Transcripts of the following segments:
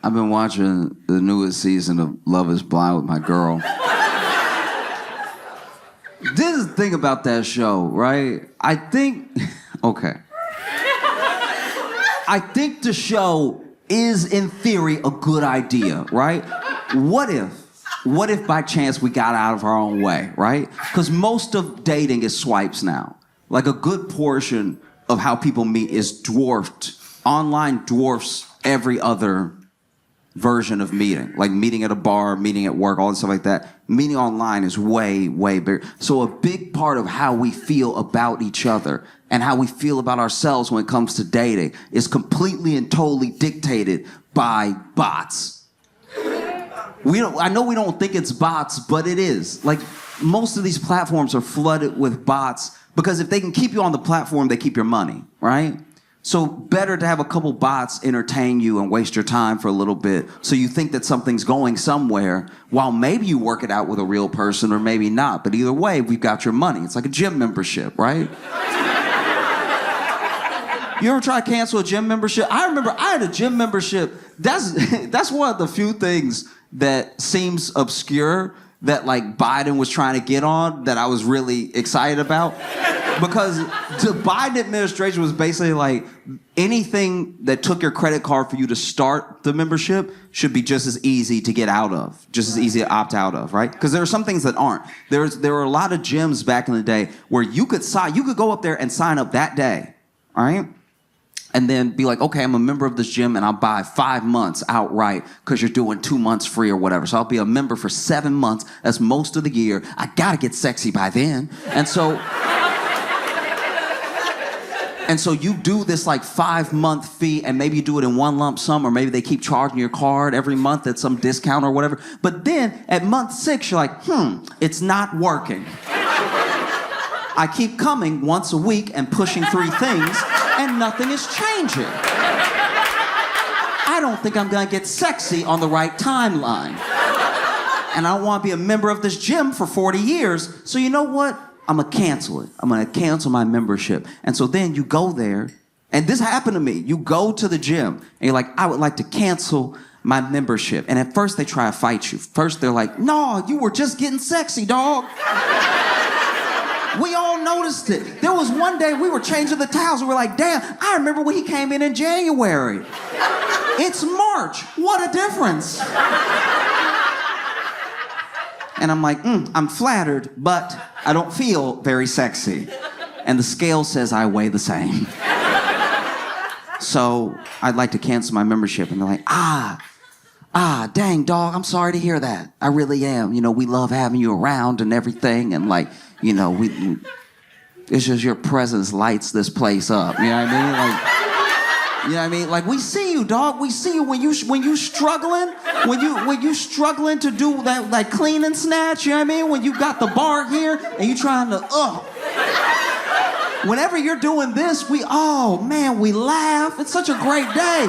I've been watching the newest season of Love is Blind with my girl. This is the thing about that show, right? I think the show is, in theory, a good idea, right? What if by chance we got out of our own way, right? Because most of dating is swipes now. Like a good portion of how people meet is dwarfed. Online dwarfs every other version of meeting. Like meeting at a bar, meeting at work, all that stuff like that. Meeting online is way, way bigger. So a big part of how we feel about each other and how we feel about ourselves when it comes to dating is completely and totally dictated by bots. I know we don't think it's bots, but it is. Like, most of these platforms are flooded with bots because if they can keep you on the platform, they keep your money, right? So better to have a couple bots entertain you and waste your time for a little bit so you think that something's going somewhere while maybe you work it out with a real person or maybe not. But either way, we've got your money. It's like a gym membership, right? You ever try to cancel a gym membership? I remember I had a gym membership. That's one of the few things that seems obscure that like Biden was trying to get on that I was really excited about. Because the Biden administration was basically like, anything that took your credit card for you to start the membership should be just as easy to get out of, just as easy to opt out of, right? Because there are some things that aren't. There were a lot of gyms back in the day where you could go up there and sign up that day, all right? And then be like, okay, I'm a member of this gym and I'll buy 5 months outright because you're doing 2 months free or whatever. So I'll be a member for 7 months. That's most of the year. I gotta get sexy by then. And so you do this like 5-month fee and maybe you do it in one lump sum or maybe they keep charging your card every month at some discount or whatever. But then at month 6, you're like, it's not working. I keep coming once a week and pushing 3 things and nothing is changing. I don't think I'm gonna get sexy on the right timeline. And I don't wanna be a member of this gym for 40 years, so you know what? I'm gonna cancel it. I'm gonna cancel my membership. And so then you go there, and this happened to me. You go to the gym, and you're like, I would like to cancel my membership. And at first they try to fight you. First they're like, no, you were just getting sexy, dog. We all noticed it. There was one day we were changing the towels and we're like, damn, I remember when he came in January. It's March. What a difference. And I'm like, I'm flattered, but I don't feel very sexy. And the scale says I weigh the same. So I'd like to cancel my membership. And they're like, dang, dog, I'm sorry to hear that. I really am. You know, we love having you around and everything. And like, you know, it's just your presence lights this place up. You know what I mean? Like, you know what I mean? Like, we see you, dog. We see you when you struggling, when you struggling to do that, like clean and snatch. You know what I mean? When you got the bar here and you trying to Whenever you're doing this, we laugh. It's such a great day.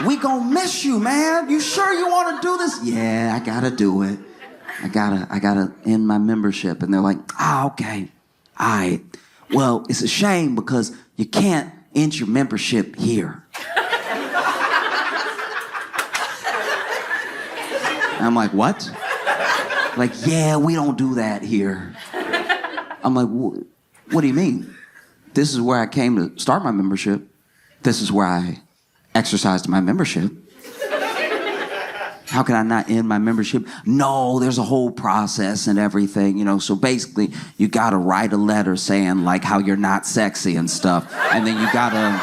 We gonna miss you, man. You sure you want to do this? Yeah, I gotta do it. I gotta end my membership. And they're like, okay. All right. Well, it's a shame because you can't end your membership here. And I'm like, what? Like, yeah, we don't do that here. I'm like, what do you mean? This is where I came to start my membership. This is where I exercised my membership. How can I not end my membership? No, there's a whole process and everything, you know. So basically, you gotta write a letter saying like how you're not sexy and stuff, and then you gotta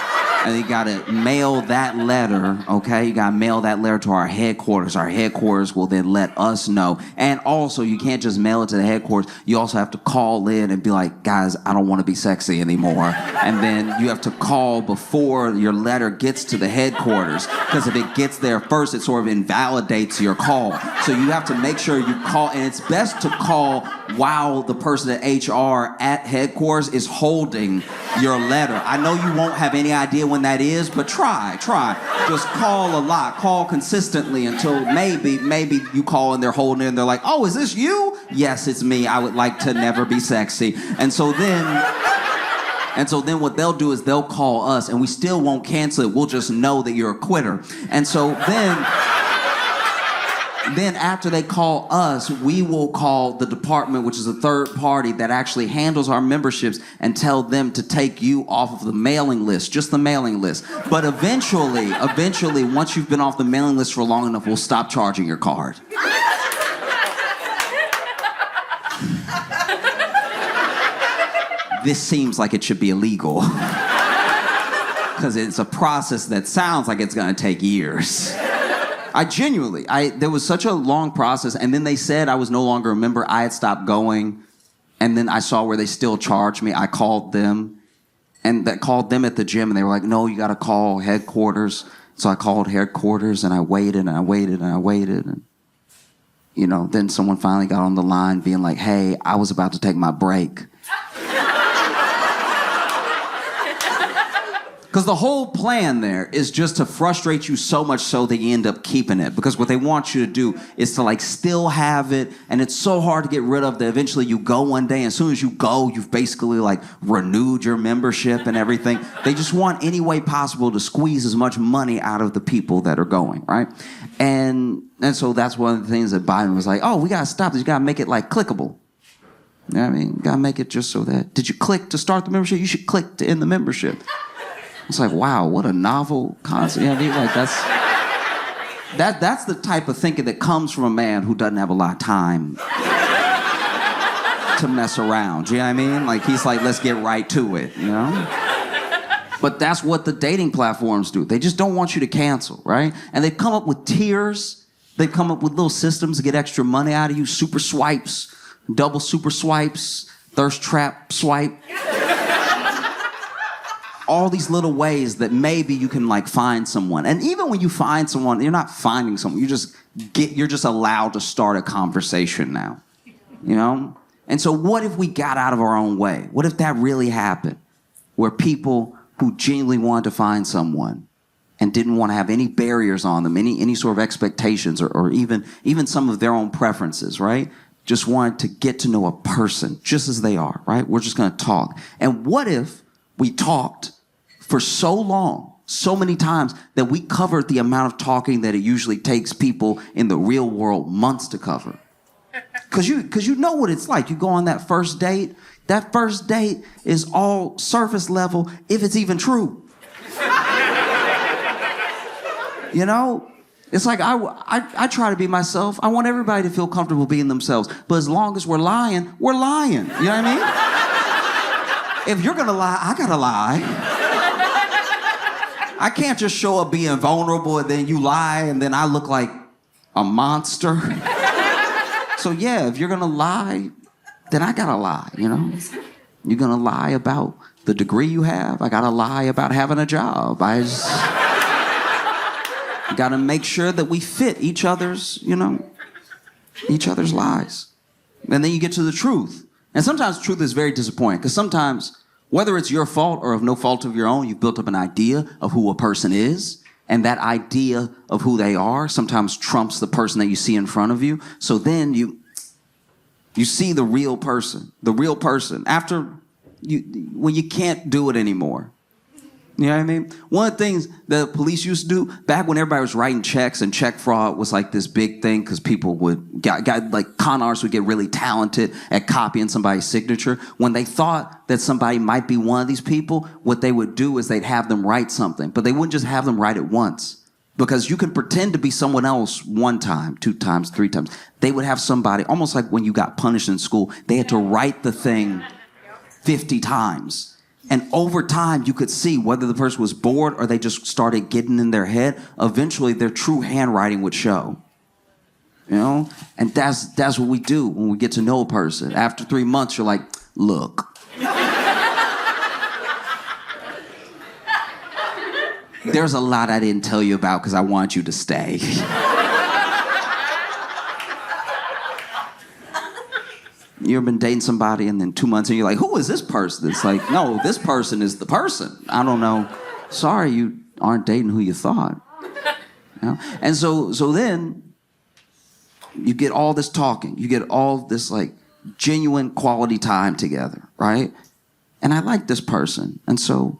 mail that letter. Okay, you gotta mail that letter to our headquarters. Our headquarters will then let us know. And also, you can't just mail it to the headquarters. You also have to call in and be like, guys, I don't want to be sexy anymore. And then you have to call before your letter gets to the headquarters, because if it gets there first, it sort of invalidates your call. So you have to make sure you call, and it's best to call while the person at HR at headquarters is holding your letter. I know you won't have any idea when that is, but try. Just call a lot, call consistently until maybe you call and they're holding it and they're like, oh, is this you? Yes, it's me. I would like to never be sexy. And so then And so then what they'll do is they'll call us, and we still won't cancel it. We'll just know that you're a quitter. And so then after they call us, we will call the department, which is a third party that actually handles our memberships, and tell them to take you off of the mailing list, just the mailing list. But eventually, once you've been off the mailing list for long enough, we'll stop charging your card. This seems like it should be illegal. Because it's a process that sounds like it's gonna take years. There was such a long process, and then they said I was no longer a member. I had stopped going, and then I saw where they still charged me. I called them, and that called them at the gym, and they were like, no, you gotta call headquarters. So I called headquarters, and I waited, and I waited, and I waited, and then someone finally got on the line being like, hey, I was about to take my break. Because the whole plan there is just to frustrate you so much so that you end up keeping it. Because what they want you to do is to still have it, and it's so hard to get rid of that eventually you go one day, and as soon as you go, you've basically renewed your membership and everything. They just want any way possible to squeeze as much money out of the people that are going, right? And so that's one of the things that Biden was like, oh, we gotta stop this, you gotta make it clickable. You know what I mean? You gotta make it just so that, did you click to start the membership? You should click to end the membership. It's like, wow, what a novel concept. You know what I mean? That's the type of thinking that comes from a man who doesn't have a lot of time to mess around. Do you know what I mean? He's like, let's get right to it, But that's what the dating platforms do. They just don't want you to cancel, right? And they've come up with tiers. They've come up with little systems to get extra money out of you. Super swipes, double super swipes, thirst trap swipe. All these little ways that maybe you can find someone. And even when you find someone, you're not finding someone. You're just allowed to start a conversation now. And so what if we got out of our own way? What if that really happened? Where people who genuinely wanted to find someone and didn't want to have any barriers on them, any sort of expectations or even some of their own preferences, right? Just wanted to get to know a person just as they are, right? We're just gonna talk. And what if we talked for so long, so many times, that we covered the amount of talking that it usually takes people in the real world months to cover? Because you know what it's like. You go on that first date. That first date is all surface level, if it's even true. It's like I try to be myself. I want everybody to feel comfortable being themselves. But as long as we're lying, we're lying. You know what I mean? If you're gonna lie, I gotta lie. I can't just show up being vulnerable and then you lie and then I look like a monster. So yeah, if you're gonna lie, then I gotta lie, You're gonna lie about the degree you have. I gotta lie about having a job. Gotta make sure that we fit each other's, each other's lies. And then you get to the truth. And sometimes truth is very disappointing, because sometimes, whether it's your fault or of no fault of your own, you've built up an idea of who a person is, and that idea of who they are sometimes trumps the person that you see in front of you. So then you see the real person after when you can't do it anymore. You know what I mean? One of the things the police used to do back when everybody was writing checks, and check fraud was this big thing because people con artists would get really talented at copying somebody's signature. When they thought that somebody might be one of these people, what they would do is they'd have them write something, but they wouldn't just have them write it once, because you can pretend to be someone else one time, 2 times, 3 times. They would have somebody, almost like when you got punished in school, they had to write the thing 50 times. And over time, you could see whether the person was bored or they just started getting in their head. Eventually, their true handwriting would show. And that's what we do when we get to know a person. After 3 months, you're like, look. There's a lot I didn't tell you about because I want you to stay. You ever been dating somebody and then 2 months and you're like, who is this person? It's like, no, this person is the person. I don't know. Sorry, you aren't dating who you thought. And so then you get all this talking. You get all this genuine quality time together, right? and I like this person, and so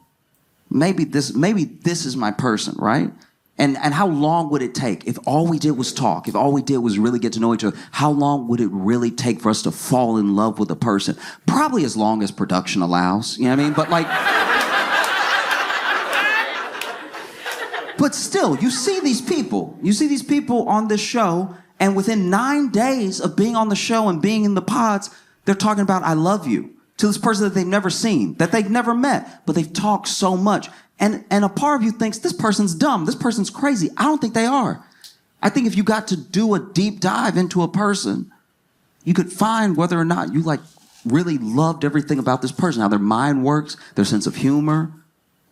maybe this is my person, right? And how long would it take if all we did was talk, if all we did was really get to know each other? How long would it really take for us to fall in love with a person? Probably as long as production allows, you know what I mean? But like, but still, you see these people on this show, and within 9 days of being on the show and being in the pods, they're talking about I love you to this person that they've never seen, that they've never met, but they've talked so much. And a part of you thinks this person's dumb, this person's crazy. I don't think they are. I think if you got to do a deep dive into a person, you could find whether or not you like really loved everything about this person, how their mind works, their sense of humor,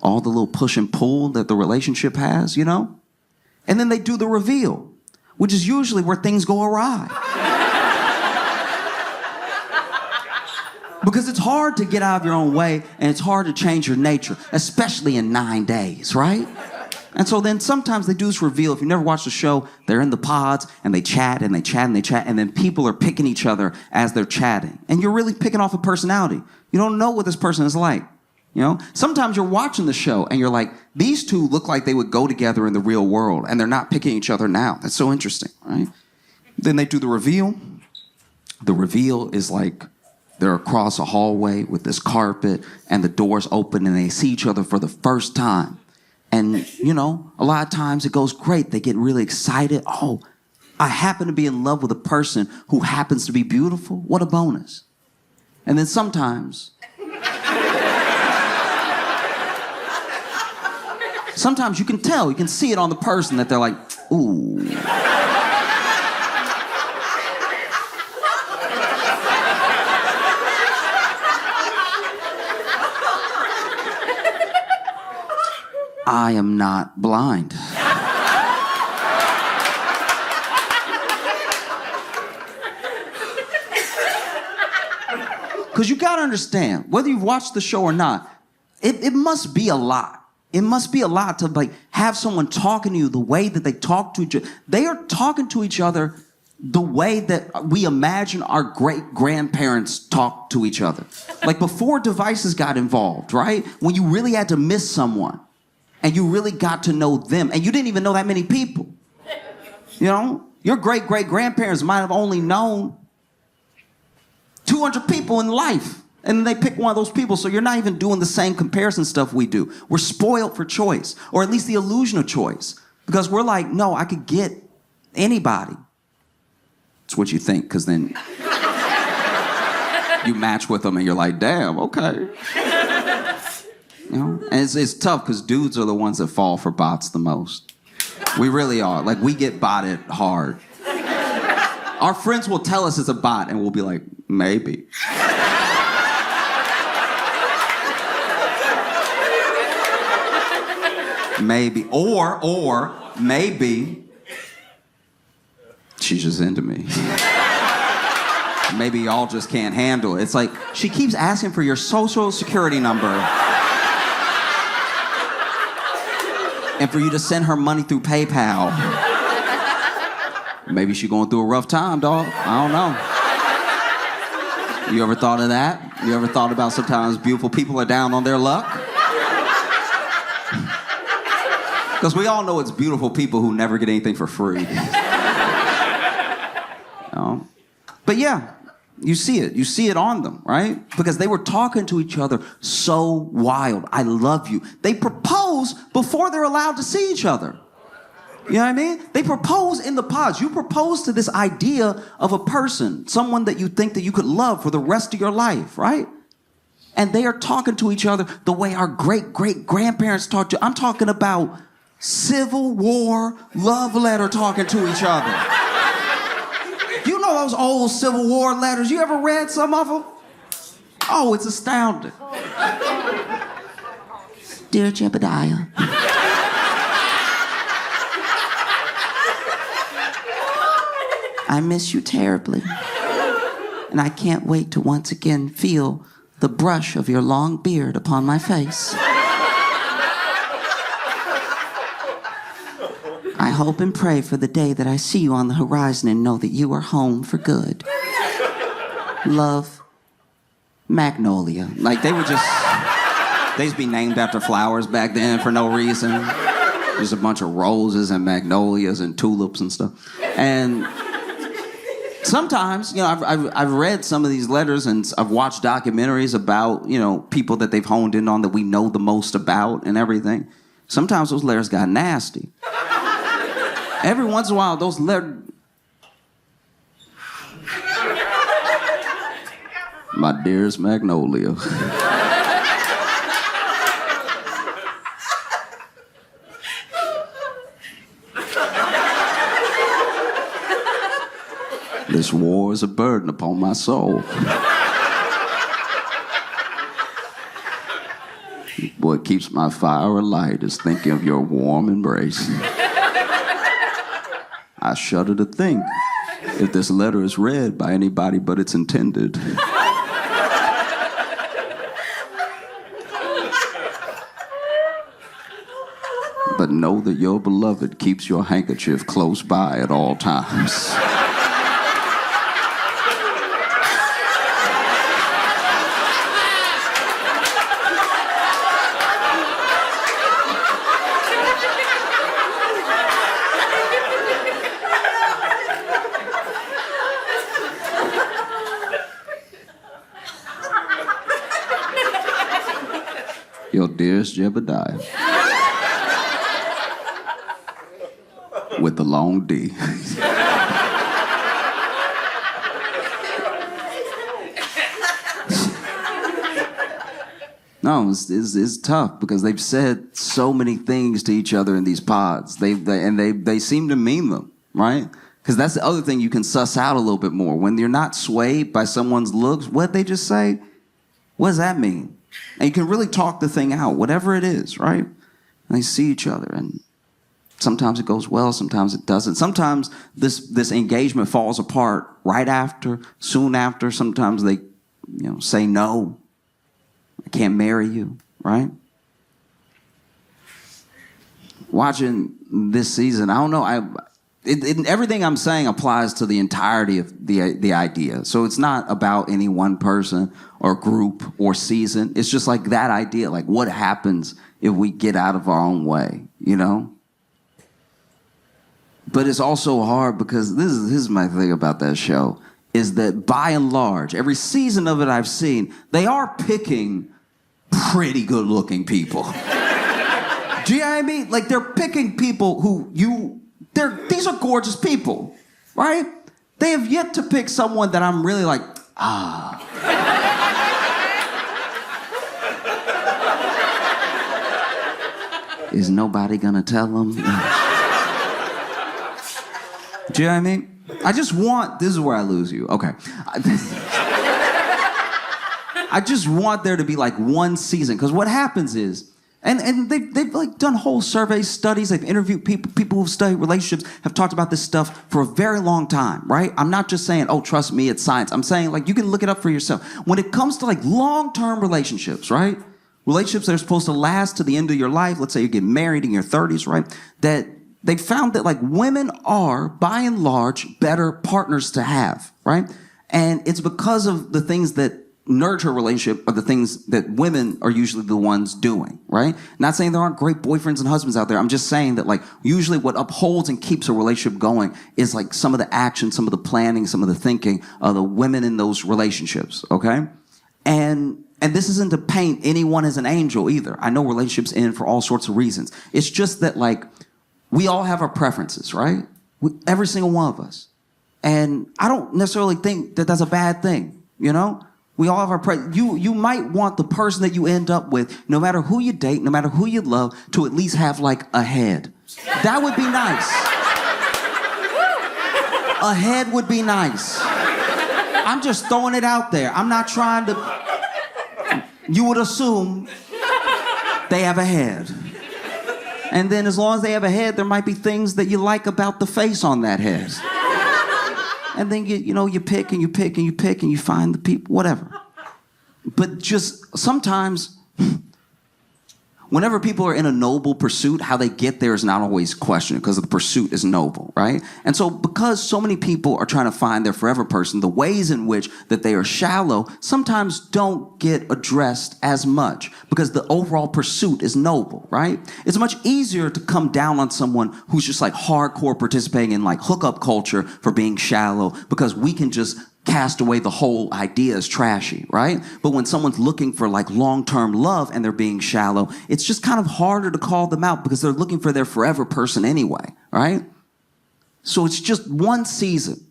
all the little push and pull that the relationship has, you know? And then they do the reveal, which is usually where things go awry. Because it's hard to get out of your own way, and it's hard to change your nature, especially in 9 days, right? And so then sometimes they do this reveal. If you never watched the show, they're in the pods, and they chat, and they chat, and they chat, and then people are picking each other as they're chatting. And you're really picking off a personality. You don't know what this person is like, you know? Sometimes you're watching the show, and you're like, these two look like they would go together in the real world, and they're not picking each other now. That's so interesting, right? Then they do the reveal. The reveal is like, they're across a hallway with this carpet and the doors open and they see each other for the first time. And, you know, a lot of times it goes great. They get really excited. Oh, I happen to be in love with a person who happens to be beautiful. What a bonus. And then sometimes you can tell, you can see it on the person that they're like, ooh. I am not blind. Because you got to understand, whether you've watched the show or not, it must be a lot. It must be a lot to like have someone talking to you the way that they talk to each other. They are talking to each other the way that we imagine our great-grandparents talk to each other. Like before devices got involved, right? When you really had to miss someone. And you really got to know them. And you didn't even know that many people. You know? Your great-great-grandparents might have only known 200 people in life. And they pick one of those people. So you're not even doing the same comparison stuff we do. We're spoiled for choice. Or at least the illusion of choice. Because we're like, no, I could get anybody. It's what you think, because then you match with them and you're like, damn, okay. You know? And it's tough because dudes are the ones that fall for bots the most. We really are. Like, we get botted hard. Our friends will tell us it's a bot, and we'll be like, maybe. Maybe. Or maybe she's just into me. Maybe y'all just can't handle it. It's like, she keeps asking for your social security number. And for you to send her money through PayPal. Maybe she's going through a rough time, dog. I don't know. You ever thought of that? You ever thought about sometimes beautiful people are down on their luck? Because we all know it's beautiful people who never get anything for free. You know? But yeah, you see it. You see it on them, right? Because they were talking to each other so wild. I love you. They propose before they're allowed to see each other. You know what I mean? They propose in the pods. You propose to this idea of a person, someone that you think that you could love for the rest of your life, right? And they are talking to each other the way our great-great-grandparents talked to. I'm talking about Civil War love letter talking to each other. You know those old Civil War letters? You ever read some of them? Oh, it's astounding. Dear Jebediah. I miss you terribly. And I can't wait to once again feel the brush of your long beard upon my face. I hope and pray for the day that I see you on the horizon and know that you are home for good. Love, Magnolia. Like, they were just... They used to be named after flowers back then for no reason. There's a bunch of roses and magnolias and tulips and stuff. And sometimes, I've read some of these letters and I've watched documentaries about, people that they've honed in on that we know the most about and everything. Sometimes those letters got nasty. Every once in a while, those letters... My dearest Magnolia. This war is a burden upon my soul. What keeps my fire alight is thinking of your warm embrace. I shudder to think if this letter is read by anybody but its intended. But know that your beloved keeps your handkerchief close by at all times. Your dearest Jebediah. With the long D. No, it's tough because they've said so many things to each other in these pods. They seem to mean them, right? Because that's the other thing you can suss out a little bit more. When you're not swayed by someone's looks, what they just say, what does that mean? And you can really talk the thing out, whatever it is, right? And they see each other, and sometimes it goes well, sometimes it doesn't. Sometimes this engagement falls apart right after, soon after. Sometimes they, say no. I can't marry you, right? Watching this season, I don't know. Everything I'm saying applies to the entirety of the idea. So it's not about any one person or group or season. It's just like that idea, like what happens if we get out of our own way, But it's also hard because this is my thing about that show, is that by and large, every season of it I've seen, they are picking pretty good-looking people. Do you know what I mean? Like, they're picking people who these are gorgeous people, right? They have yet to pick someone that I'm really like, Is nobody gonna tell them? Do you know what I mean? This is where I lose you. Okay. I just want there to be like one season, because what happens is, and they've like done whole survey studies, they've interviewed people who've studied relationships, have talked about this stuff for a very long time, right? I'm not just saying, oh, trust me, it's science. I'm saying, like, you can look it up for yourself. When it comes to like long-term relationships, right? Relationships that are supposed to last to the end of your life, let's say you get married in your 30s, right? That they found that like women are, by and large, better partners to have, right? And it's because of the things that nurture a relationship are the things that women are usually the ones doing, right? Not saying there aren't great boyfriends and husbands out there. I'm just saying that like usually what upholds and keeps a relationship going is like some of the action, some of the planning, some of the thinking of the women in those relationships, okay? And this isn't to paint anyone as an angel either. I know relationships end for all sorts of reasons. It's just that like we all have our preferences, right? Every single one of us. And I don't necessarily think that that's a bad thing, We all have our you might want the person that you end up with, no matter who you date, no matter who you love, to at least have like a head. That would be nice. A head would be nice. I'm just throwing it out there. I'm not trying to... You would assume they have a head. And then as long as they have a head, there might be things that you like about the face on that head. And then you pick and you pick and you pick and you find the people, whatever. But just sometimes whenever people are in a noble pursuit, how they get there is not always questioned because the pursuit is noble, right? And so because so many people are trying to find their forever person, the ways in which that they are shallow sometimes don't get addressed as much because the overall pursuit is noble, right? It's much easier to come down on someone who's just like hardcore participating in like hookup culture for being shallow because we can just cast away the whole idea as trashy, right? But when someone's looking for like long-term love and they're being shallow, it's just kind of harder to call them out because they're looking for their forever person anyway, right? So it's just one season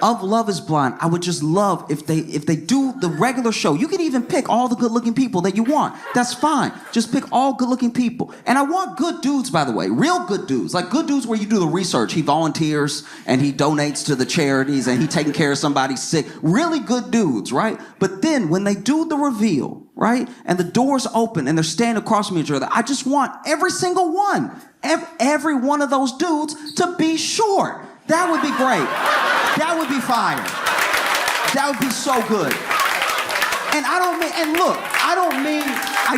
of Love is Blind. I would just love if they do the regular show. You can even pick all the good-looking people that you want. That's fine. Just pick all good-looking people. And I want good dudes, by the way. Real good dudes. Like good dudes where you do the research. He volunteers and he donates to the charities and he taking care of somebody sick. Really good dudes, right? But then when they do the reveal, right? And the doors open and they're standing across from each other, I just want every single one, every one of those dudes to be short. That would be great. That would be fire. That would be so good. And I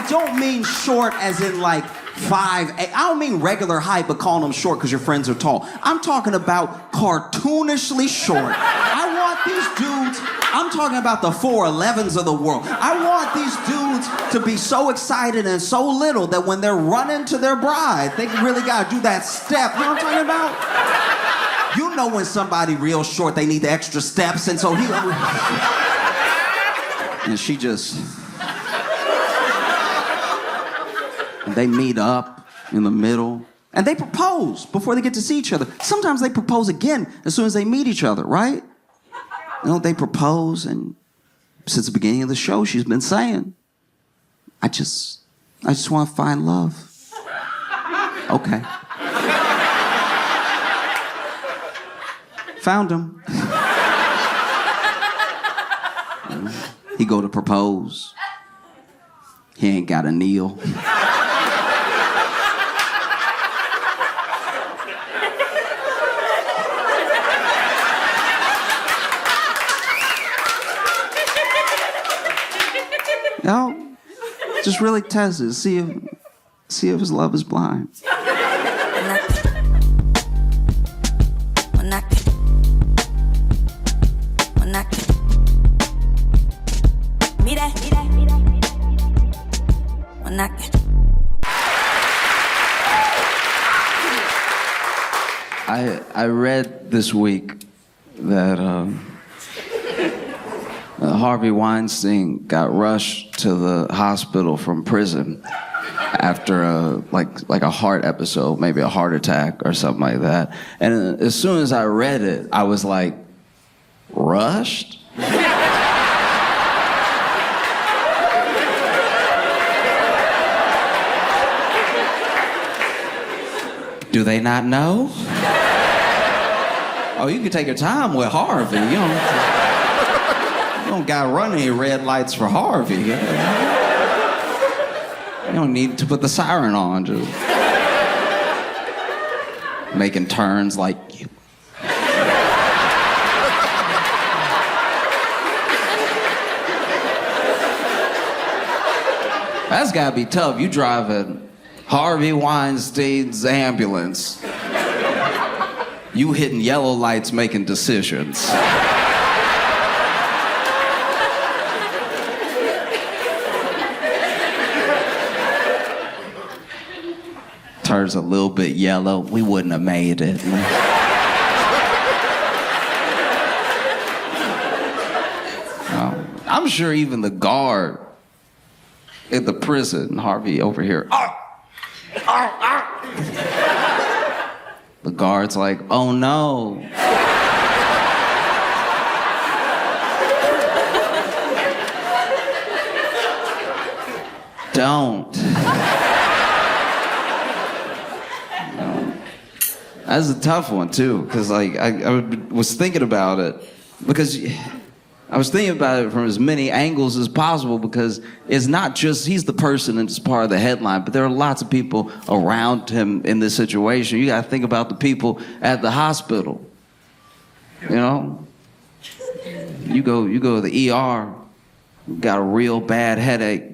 don't mean short as in like 5'8". I don't mean regular height, but calling them short because your friends are tall. I'm talking about cartoonishly short. I want these dudes, I'm talking about the 4'11s of the world. I want these dudes to be so excited and so little that when they're running to their bride, they really gotta do that step. You know what I'm talking about? You know when somebody real short, they need the extra steps, and so he... And she just... And they meet up in the middle, and they propose before they get to see each other. Sometimes they propose again as soon as they meet each other, right? You know, they propose, and since the beginning of the show, she's been saying, I just want to find love. Okay. Found him. He go to propose. He ain't got a kneel. No, just really test it. See if his love is blind. I read this week that Harvey Weinstein got rushed to the hospital from prison after a heart episode, maybe a heart attack or something like that. And as soon as I read it, I was like, rushed? Do they not know? Oh, you can take your time with Harvey. You don't gotta run any red lights for Harvey. You don't need to put the siren on, just making turns like you. That's gotta be tough. You driving Harvey Weinstein's ambulance. You hitting yellow lights, making decisions. Turns a little bit yellow, we wouldn't have made it. I'm sure even the guard at the prison, Harvey over here, the guard's like, oh no. Don't. That's a tough one too, because like I was thinking about it, because I was thinking about it from as many angles as possible, because it's not just he's the person and it's part of the headline, but there are lots of people around him in this situation. You got to think about the people at the hospital. You know, you go to the ER, got a real bad headache.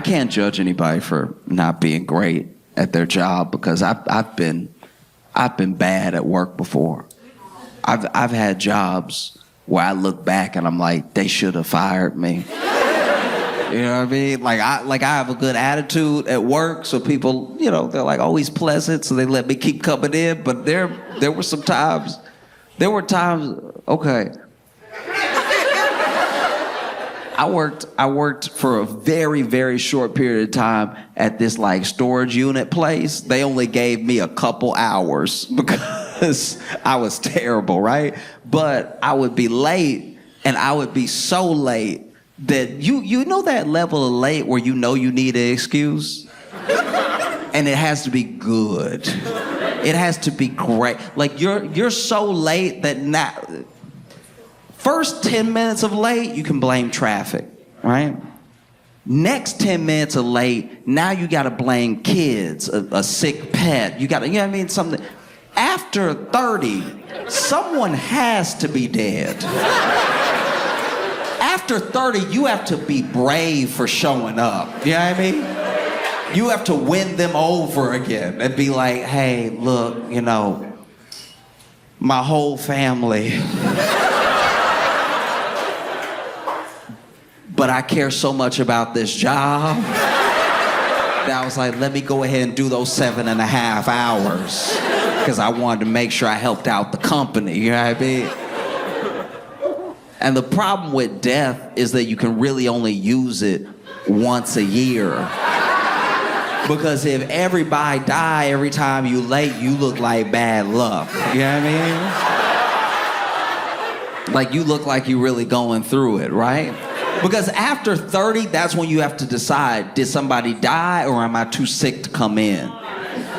I can't judge anybody for not being great at their job because I've been bad at work before. I've had jobs where I look back and I'm like, they should have fired me. You know what I mean? Like I have a good attitude at work, so people, you know, they're like, oh, he's pleasant, so they let me keep coming in. But there were times, okay. I worked for a very, very short period of time at this like storage unit place. They only gave me a couple hours because I was terrible, right? But I would be late, and I would be so late that you know that level of late where you know you need an excuse? And it has to be good. It has to be great. Like you're so late that now, first 10 minutes of late, you can blame traffic, right? Next 10 minutes of late, now you gotta blame kids, a sick pet. You know what I mean? Something. After 30, someone has to be dead. After 30, you have to be brave for showing up. You know what I mean? You have to win them over again and be like, hey, look, you know, my whole family. But I care so much about this job that I was like, let me go ahead and do those 7.5 hours because I wanted to make sure I helped out the company. You know what I mean? And the problem with death is that you can really only use it once a year. Because if everybody die every time you late, you look like bad luck. You know what I mean? Like you look like you're really going through it, right? Because after 30, that's when you have to decide, did somebody die or am I too sick to come in?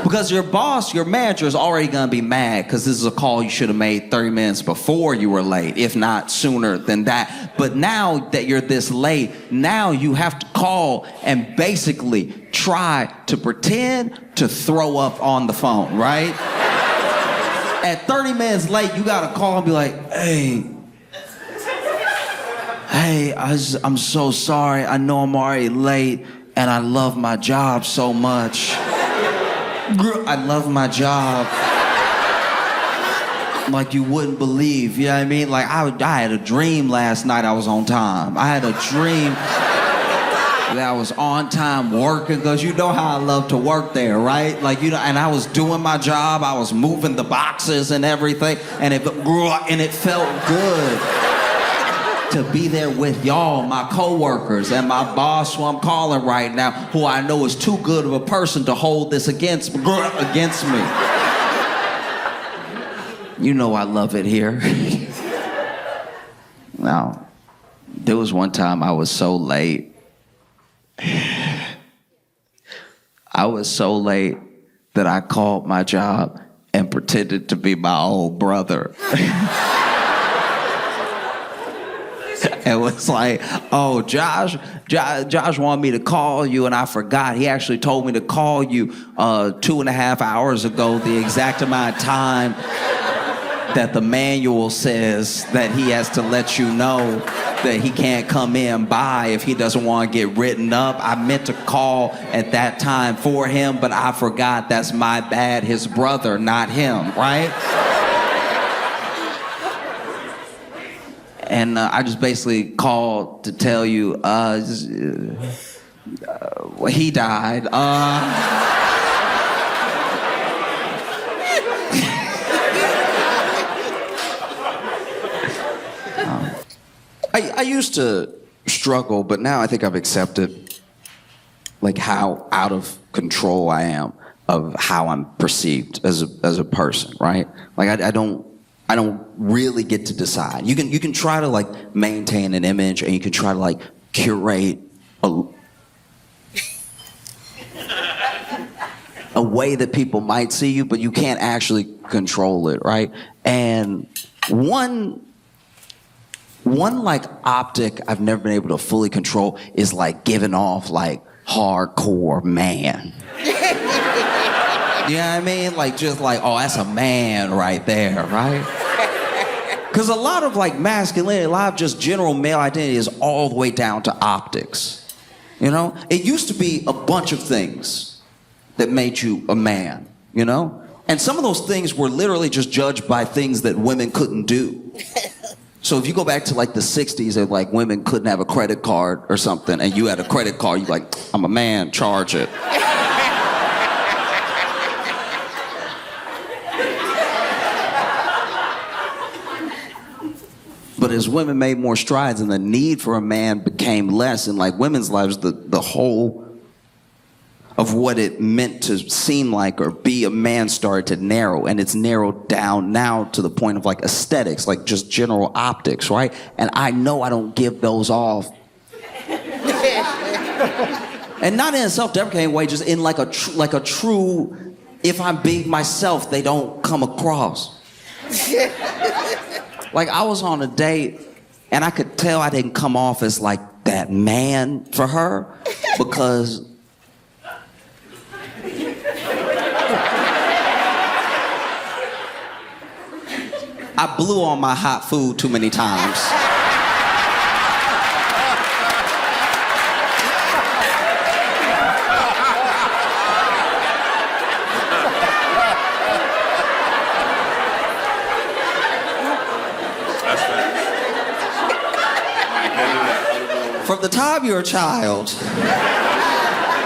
Because your boss, your manager is already gonna be mad because this is a call you should have made 30 minutes before you were late, if not sooner than that. But now that you're this late, now you have to call and basically try to pretend to throw up on the phone, right? At 30 minutes late, you gotta call and be like, hey, I'm so sorry. I know I'm already late and I love my job so much. I love my job like you wouldn't believe, you know what I mean? Like I had a dream last night I was on time. I had a dream that I was on time working because you know how I love to work there, right? Like, you know, and I was doing my job, I was moving the boxes and everything, and it felt good to be there with y'all, my coworkers, and my boss who I'm calling right now, who I know is too good of a person to hold this against me. You know I love it here. Now, there was one time I was so late. I was so late that I called my job and pretended to be my old brother. It was like, oh, Josh wanted me to call you, and I forgot. He actually told me to call you 2.5 hours ago, the exact amount of time that the manual says that he has to let you know that he can't come in by if he doesn't want to get written up. I meant to call at that time for him, but I forgot. That's my bad. His brother, not him, right? And I just basically called to tell you, he died. I used to struggle, but now I think I've accepted like how out of control I am of how I'm perceived as a person, right? Like I don't really get to decide. You can try to like maintain an image, and you can try to like curate a way that people might see you, but you can't actually control it, right? And one like optic I've never been able to fully control is like giving off like hardcore man. You know what I mean? Like just like, oh, that's a man right there, right? Because a lot of like masculinity, a lot of just general male identity is all the way down to optics. You know, it used to be a bunch of things that made you a man, you know? And some of those things were literally just judged by things that women couldn't do. So if you go back to like the 60s and like women couldn't have a credit card or something and you had a credit card, you're like, I'm a man, charge it. But as women made more strides and the need for a man became less in like women's lives, the whole of what it meant to seem like or be a man started to narrow, and it's narrowed down now to the point of like aesthetics, like just general optics, right? And I know I don't give those off. And not in a self-deprecating way, just in like a true, if I'm being myself, they don't come across. Like I was on a date and I could tell I didn't come off as like that man for her because I blew on my hot food too many times. From the time you're a child,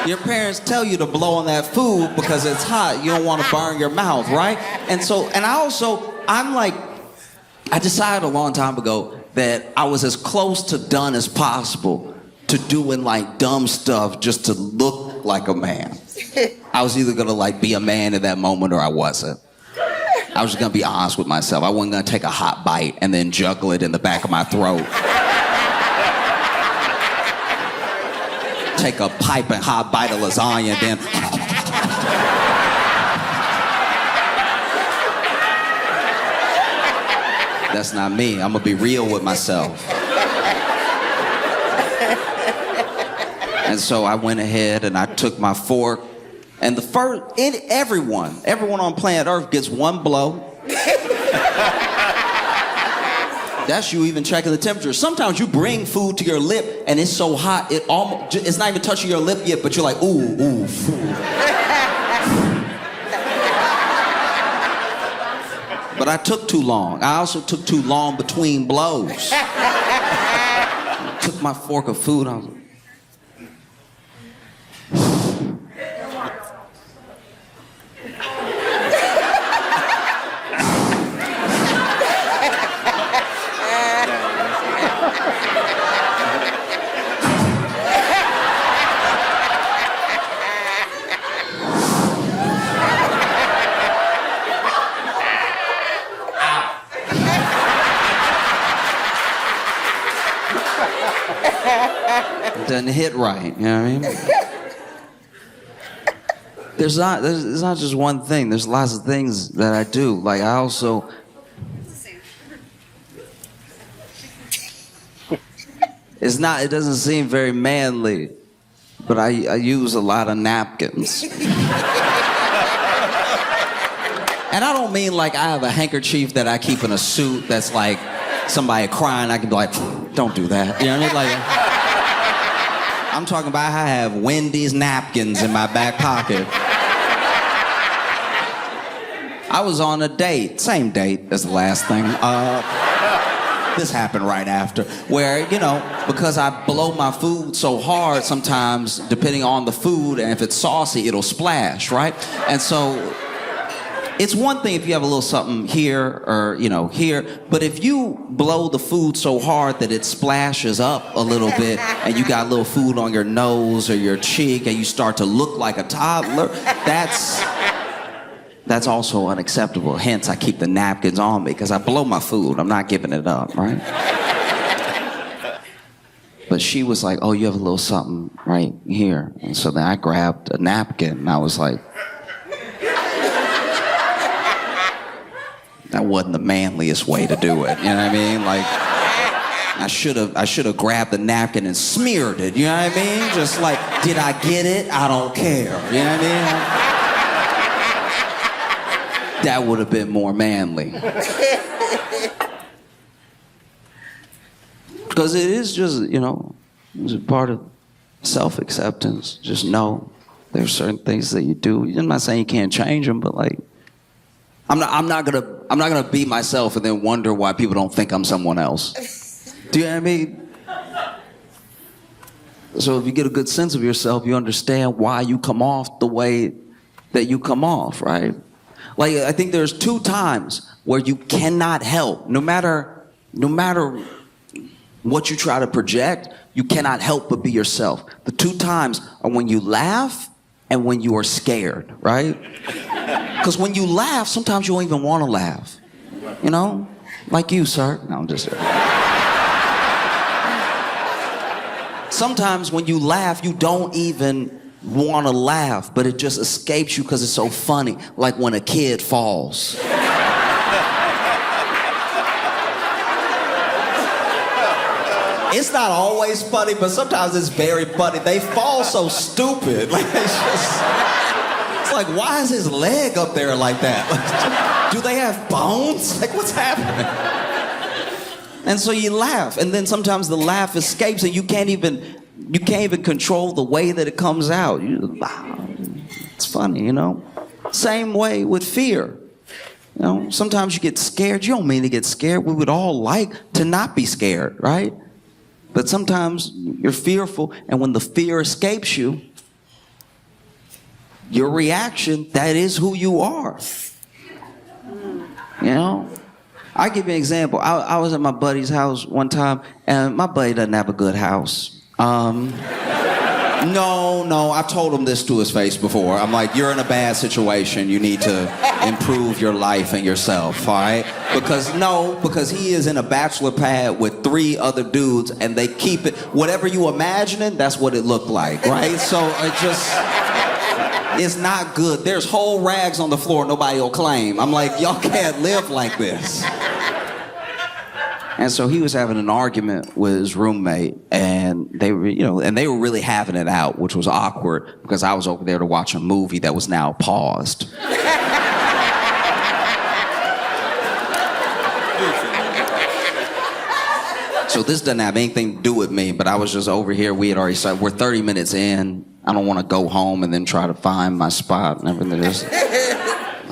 your parents tell you to blow on that food because it's hot. You don't want to burn your mouth, right? And I decided a long time ago that I was as close to done as possible to doing like dumb stuff just to look like a man. I was either gonna like be a man in that moment or I wasn't. I was just gonna be honest with myself. I wasn't gonna take a hot bite and then juggle it in the back of my throat. Take a piping hot bite of lasagna and then... That's not me. I'm gonna be real with myself. And so I went ahead and I took my fork, and everyone on planet Earth gets one blow. That's you even checking the temperature. Sometimes you bring food to your lip and it's so hot, it's not even touching your lip yet, but you're like, ooh, food. But I took too long. I also took too long between blows. I took my fork of food, I was like, it doesn't hit right, you know what I mean? There's not just one thing. There's lots of things that I do. Like I also... It doesn't seem very manly, but I use a lot of napkins. And I don't mean like I have a handkerchief that I keep in a suit that's like somebody crying, I can be like, don't do that. You know what I mean? Like, I'm talking about I have Wendy's napkins in my back pocket. I was on a date, same date as the last thing. This happened right after, where, you know, because I blow my food so hard sometimes, depending on the food, and if it's saucy, it'll splash, right? And so, it's one thing if you have a little something here or, you know, here, but if you blow the food so hard that it splashes up a little bit and you got a little food on your nose or your cheek and you start to look like a toddler, that's also unacceptable. Hence, I keep the napkins on me because I blow my food. I'm not giving it up, right? But she was like, oh, you have a little something right here. And so then I grabbed a napkin and I was like, that wasn't the manliest way to do it. You know what I mean? Like, I should have grabbed the napkin and smeared it. You know what I mean? Just like, did I get it? I don't care. You know what I mean? That would have been more manly. Because it is just, you know, it's a part of self-acceptance. Just know there's certain things that you do. I'm not saying you can't change them, but like, I'm not gonna be myself and then wonder why people don't think I'm someone else. Do you know what I mean? So if you get a good sense of yourself, you understand why you come off the way that you come off, right? Like, I think there's 2 times where you cannot help, no matter what you try to project, you cannot help but be yourself. The 2 times are when you laugh and when you are scared, right? Because when you laugh, sometimes you don't even want to laugh. You know? Like you, sir. No, I'm just... Sometimes when you laugh, you don't even want to laugh, but it just escapes you because it's so funny. Like when a kid falls. It's not always funny, but sometimes it's very funny. They fall so stupid. Like, it's like, why is his leg up there like that? Like, do they have bones? Like, what's happening? And so you laugh, and then sometimes the laugh escapes, and you can't even control the way that it comes out. It's funny, you know? Same way with fear. You know, sometimes you get scared. You don't mean to get scared. We would all like to not be scared, right? But sometimes you're fearful, and when the fear escapes you, your reaction, that is who you are. You know? I'll give you an example. I was at my buddy's house one time, and my buddy doesn't have a good house. No, I've told him this to his face before. I'm like, you're in a bad situation. You need to improve your life and yourself, all right? Because he is in a bachelor pad with 3 other dudes, and they keep it, whatever you imagining, that's what it looked like, right? So it's not good. There's whole rags on the floor nobody will claim. I'm like, y'all can't live like this. And so he was having an argument with his roommate, and they were really having it out, which was awkward because I was over there to watch a movie that was now paused. So this doesn't have anything to do with me, but I was just over here. We had already started. We're 30 minutes in. I don't want to go home and then try to find my spot and everything. Let's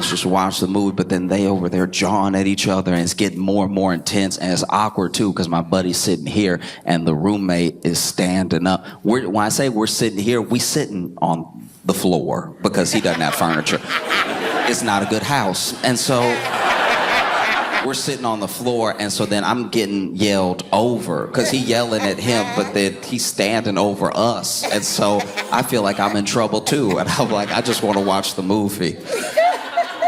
just watch the movie. But then they over there jawing at each other, and it's getting more and more intense, and it's awkward too because my buddy's sitting here and the roommate is standing up. When I say we're sitting here, we sitting on the floor because he doesn't have furniture. It's not a good house, and so we're sitting on the floor, and so then I'm getting yelled over because he's yelling at him, but then he's standing over us, and so I feel like I'm in trouble too, and I'm like, I just want to watch the movie.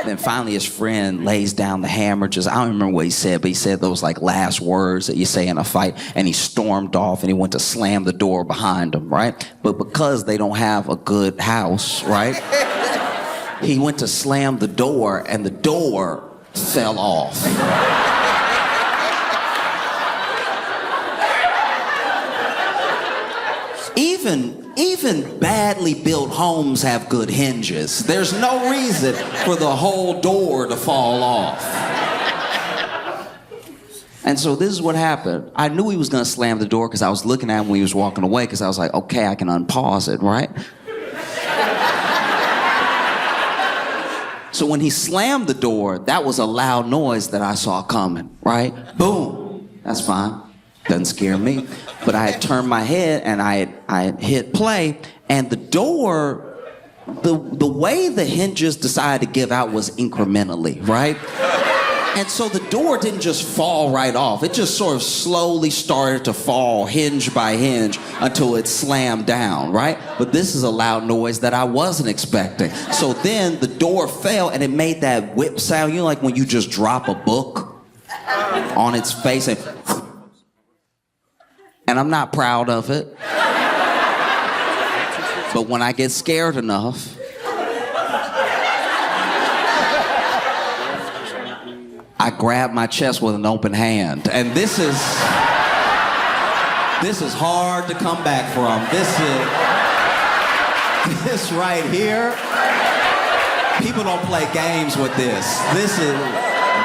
Then finally his friend lays down the hammer. I don't remember what he said, but he said those like last words that you say in a fight, and he stormed off and he went to slam the door behind him, right? But because they don't have a good house, right? He went to slam the door, and the door fell off. Even badly built homes have good hinges. There's no reason for the whole door to fall off. And so this is what happened. I knew he was gonna slam the door because I was looking at him when he was walking away, because I was like, okay, I can unpause it, right? So when he slammed the door, that was a loud noise that I saw coming, right? Boom. That's fine. Doesn't scare me. But I had turned my head and I had hit play, and the door, the way the hinges decided to give out was incrementally, right? And so the door didn't just fall right off. It just sort of slowly started to fall hinge by hinge until it slammed down, right? But this is a loud noise that I wasn't expecting. So then the door fell, and it made that whip sound, you know, like when you just drop a book on its face, and I'm not proud of it. But when I get scared enough, I grab my chest with an open hand. And this is hard to come back from. This right here, people don't play games with this.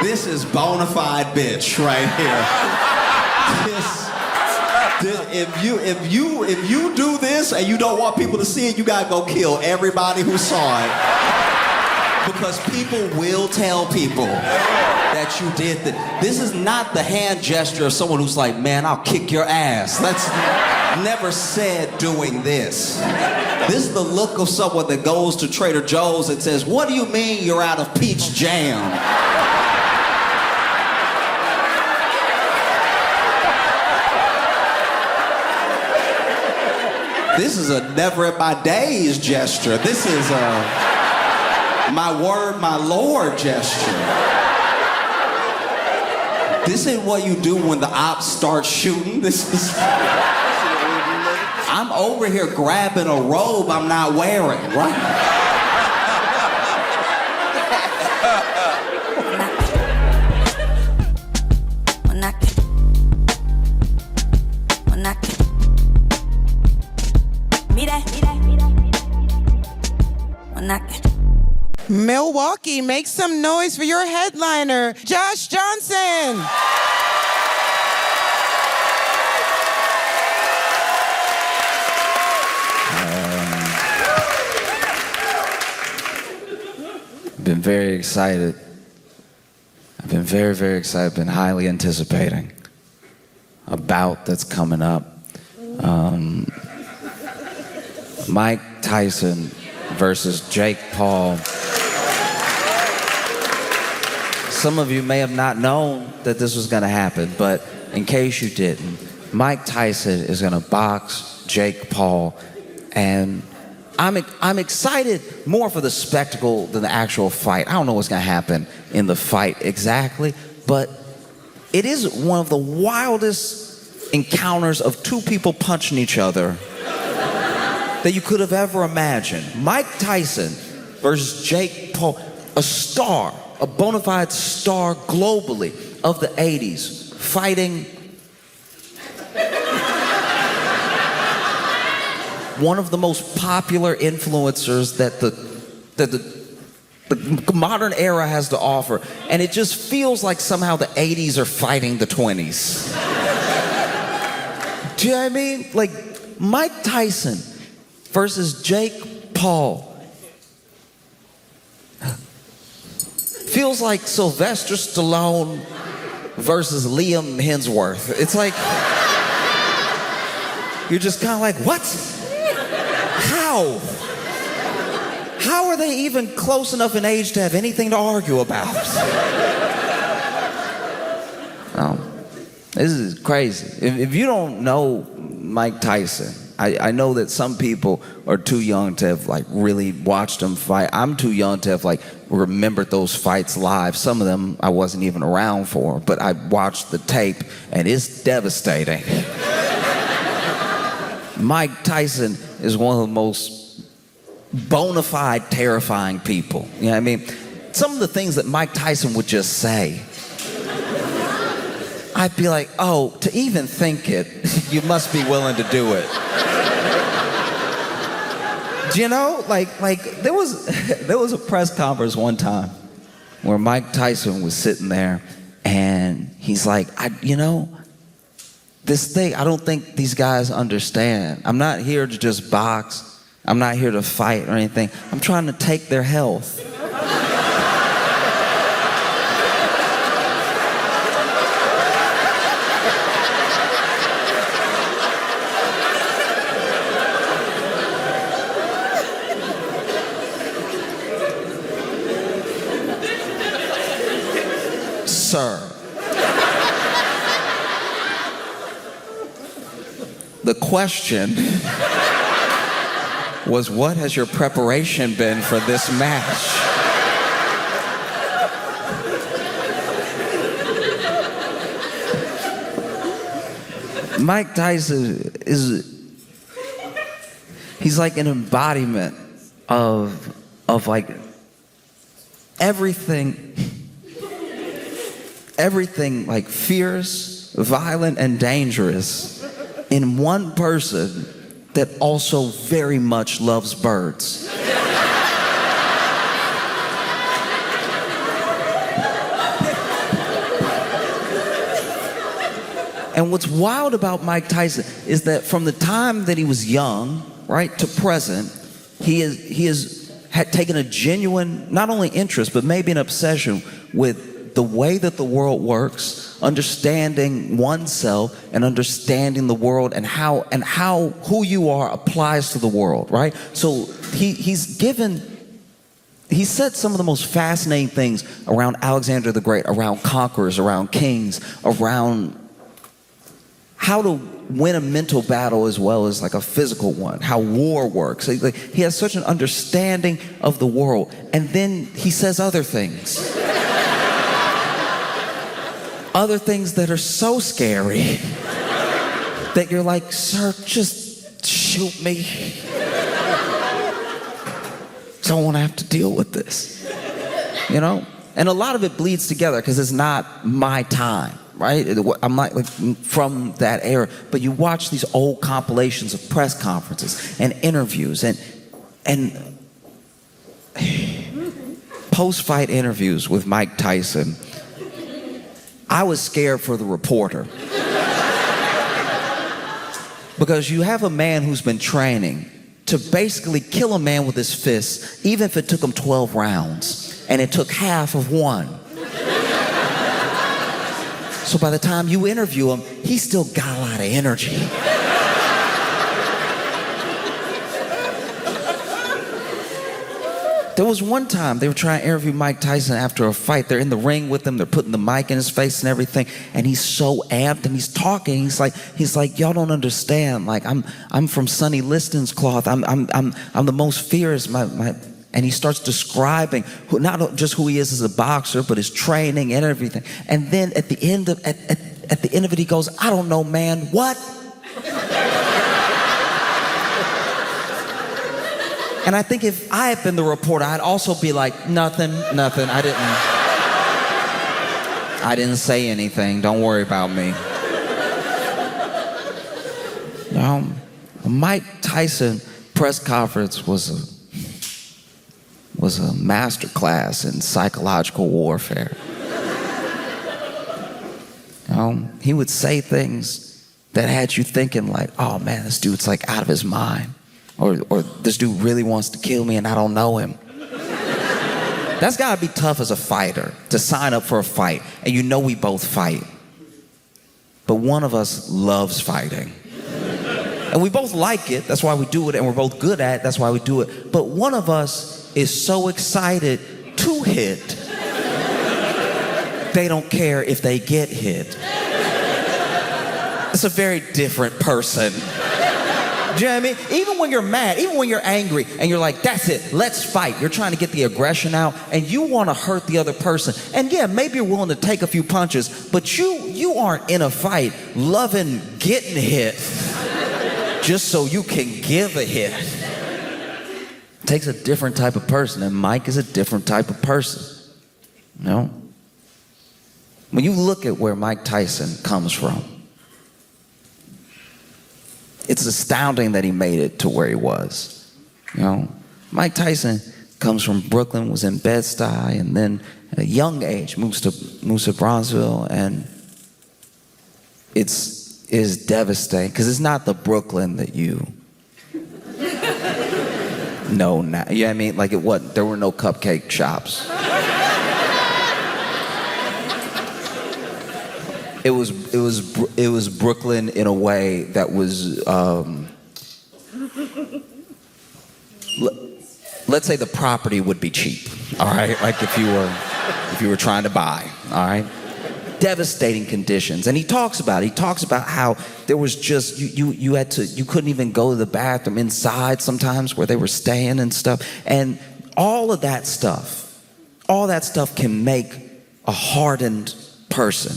This is bona fide bitch right here. If you do this and you don't want people to see it, you gotta go kill everybody who saw it. Because people will tell people that you did that. This is not the hand gesture of someone who's like, man, I'll kick your ass. That's never said doing this. This is the look of someone that goes to Trader Joe's and says, what do you mean you're out of peach jam? This is a never in my days gesture. This is a my word, my Lord gesture. This ain't what you do when the ops start shooting. This is... I'm over here grabbing a robe I'm not wearing, right? Milwaukee, make some noise for your headliner, Josh Johnson. Been very excited. I've been very, very excited. Been highly anticipating a bout that's coming up. Mike Tyson versus Jake Paul. Some of you may have not known that this was going to happen, but in case you didn't, Mike Tyson is going to box Jake Paul, and I'm excited more for the spectacle than the actual fight. I don't know what's going to happen in the fight exactly, but it is one of the wildest encounters of two people punching each other that you could have ever imagined. Mike Tyson versus Jake Paul, a star, a bona fide star globally of the 80s, fighting one of the most popular influencers that the modern era has to offer. And it just feels like somehow the 80s are fighting the 20s. Do you know what I mean? Like, Mike Tyson versus Jake Paul feels like Sylvester Stallone versus Liam Hemsworth. It's like, you're just kind of like, what? How? How are they even close enough in age to have anything to argue about? This is crazy. If you don't know Mike Tyson, I know that some people are too young to have like really watched him fight. I'm too young to have like remembered those fights live. Some of them I wasn't even around for, but I watched the tape and it's devastating. Mike Tyson is one of the most bona fide terrifying people. You know what I mean? Some of the things that Mike Tyson would just say, I'd be like, oh, to even think it, you must be willing to do it. Do you know, like there was a press conference one time where Mike Tyson was sitting there and he's like, this thing, I don't think these guys understand. I'm not here to just box. I'm not here to fight or anything. I'm trying to take their health. Sir. The question was, what has your preparation been for this match? Mike Tyson he's like an embodiment of like everything like fierce, violent, and dangerous in one person that also very much loves birds. And what's wild about Mike Tyson is that from the time that he was young, right, to present, had taken a genuine, not only interest, but maybe an obsession with the way that the world works, understanding oneself and understanding the world and how who you are applies to the world, right? So he said some of the most fascinating things around Alexander the Great, around conquerors, around kings, around how to win a mental battle as well as like a physical one, how war works. He has such an understanding of the world. And then he says other things. Other things that are so scary that you're like, sir, just shoot me. Don't want to have to deal with this, you know? And a lot of it bleeds together because it's not my time, right? I'm not like from that era, but you watch these old compilations of press conferences and interviews and post-fight interviews with Mike Tyson. I was scared for the reporter. Because you have a man who's been training to basically kill a man with his fists, even if it took him 12 rounds, and it took half of one. So by the time you interview him, he's still got a lot of energy. There was one time they were trying to interview Mike Tyson after a fight. They're in the ring with him. They're putting the mic in his face and everything. And he's so amped and he's talking. He's like, y'all don't understand. Like I'm from Sonny Liston's cloth. I'm the most fierce. And he starts describing not just who he is as a boxer, but his training and everything. And then at the end of it, he goes, I don't know, man. What? And I think if I had been the reporter, I'd also be like, nothing. I didn't say anything. Don't worry about me. Mike Tyson press conference was a master class in psychological warfare. He would say things that had you thinking like, oh man, this dude's like out of his mind. Or this dude really wants to kill me and I don't know him. That's gotta be tough as a fighter, to sign up for a fight. And you know we both fight. But one of us loves fighting. And we both like it, that's why we do it, and we're both good at it, that's why we do it. But one of us is so excited to hit, they don't care if they get hit. It's a very different person. Do you know what I mean? Even when you're mad, even when you're angry, and you're like, that's it, let's fight. You're trying to get the aggression out, and you want to hurt the other person. And yeah, maybe you're willing to take a few punches, but you aren't in a fight loving getting hit just so you can give a hit. It takes a different type of person, and Mike is a different type of person. You know? When you look at where Mike Tyson comes from, it's astounding that he made it to where he was. You know, Mike Tyson comes from Brooklyn, was in Bed-Stuy, and then at a young age moves to Bronzeville, and it is devastating because it's not the Brooklyn that you know now. You know what I mean? Like there were no cupcake shops. It was Brooklyn in a way that was, let's say the property would be cheap, all right? Like if you were trying to buy, all right? Devastating conditions. And he talks about how there was just, you couldn't even go to the bathroom inside sometimes where they were staying and stuff. And all that stuff can make a hardened person.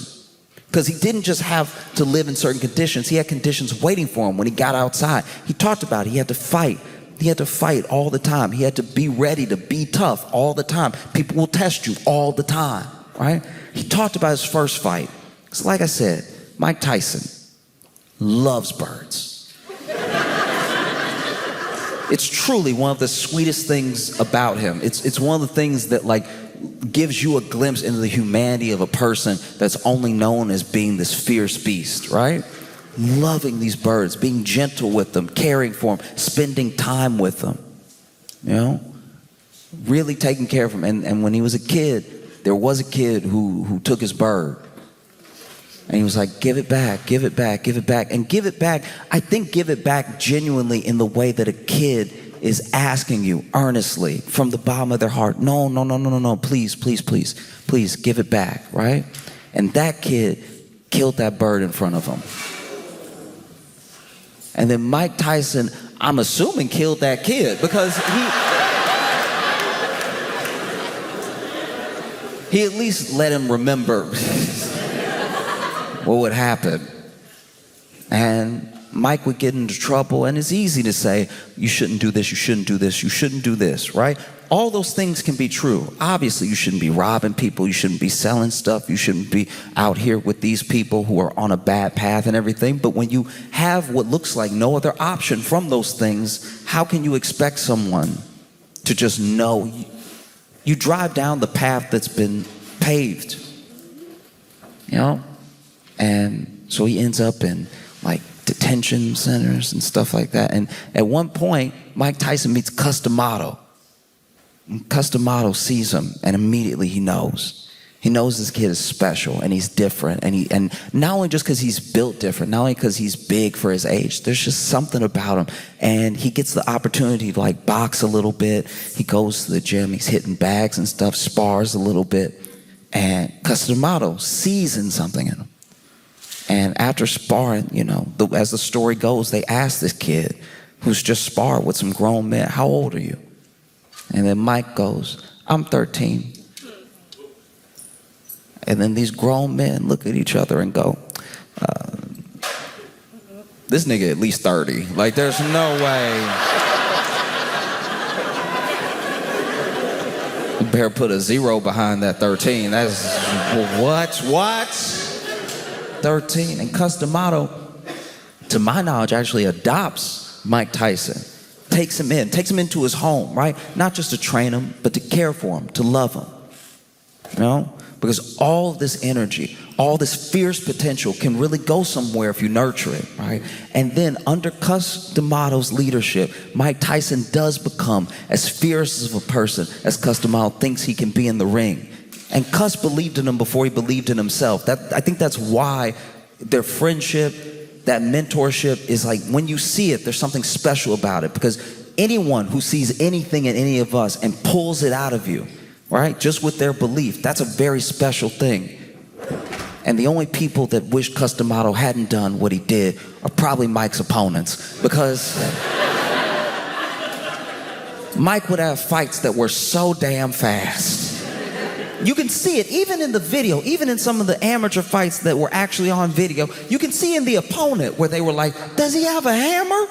Because he didn't just have to live in certain conditions. He had conditions waiting for him when he got outside. He talked about it. He had to fight. He had to fight all the time. He had to be ready to be tough all the time. People will test you all the time, right? He talked about his first fight. Because like I said, Mike Tyson loves birds. It's truly one of the sweetest things about him. It's one of the things that like gives you a glimpse into the humanity of a person that's only known as being this fierce beast, right? Loving these birds, being gentle with them, caring for them, spending time with them, you know? Really taking care of them. And when he was a kid, there was a kid who took his bird. And he was like, give it back, give it back, give it back. And give it back, I think give it back genuinely in the way that a kid is asking you earnestly from the bottom of their heart. No, no, no, no, no, no, please, please, please, please give it back, right? And that kid killed that bird in front of him. And then Mike Tyson, I'm assuming, killed that kid because he at least let him remember what would happen. And Mike would get into trouble, and it's easy to say, you shouldn't do this, you shouldn't do this, you shouldn't do this, right? All those things can be true. Obviously, you shouldn't be robbing people, you shouldn't be selling stuff, you shouldn't be out here with these people who are on a bad path and everything. But when you have what looks like no other option from those things, how can you expect someone to just know? You drive down the path that's been paved, you know? And so he ends up in like detention centers and stuff like that. And at one point, Mike Tyson meets Customato. And Customato sees him, and immediately he knows. He knows this kid is special and he's different. And not only just because he's built different, not only because he's big for his age, there's just something about him. And he gets the opportunity to like box a little bit. He goes to the gym, he's hitting bags and stuff, spars a little bit. And Customato sees in something in him. And after sparring, you know, as the story goes, they ask this kid who's just sparred with some grown men, how old are you? And then Mike goes, I'm 13. And then these grown men look at each other and go, this nigga at least 30. Like, there's no way. You better put a 0 behind that 13. That's, what? 13. And Customato, to my knowledge, actually adopts Mike Tyson. Takes him into his home, right? Not just to train him, but to care for him, to love him. You know? Because all of this energy, all this fierce potential can really go somewhere if you nurture it, right? And then under Customato's leadership, Mike Tyson does become as fierce of a person as Customato thinks he can be in the ring. And Cus believed in him before he believed in himself. I think that's why their friendship, that mentorship is like, when you see it, there's something special about it. Because anyone who sees anything in any of us and pulls it out of you, right, just with their belief, that's a very special thing. And the only people that wish Customato hadn't done what he did are probably Mike's opponents. Because Mike would have fights that were so damn fast. You can see it even in the video, even in some of the amateur fights that were actually on video. You can see in the opponent where they were like, does he have a hammer?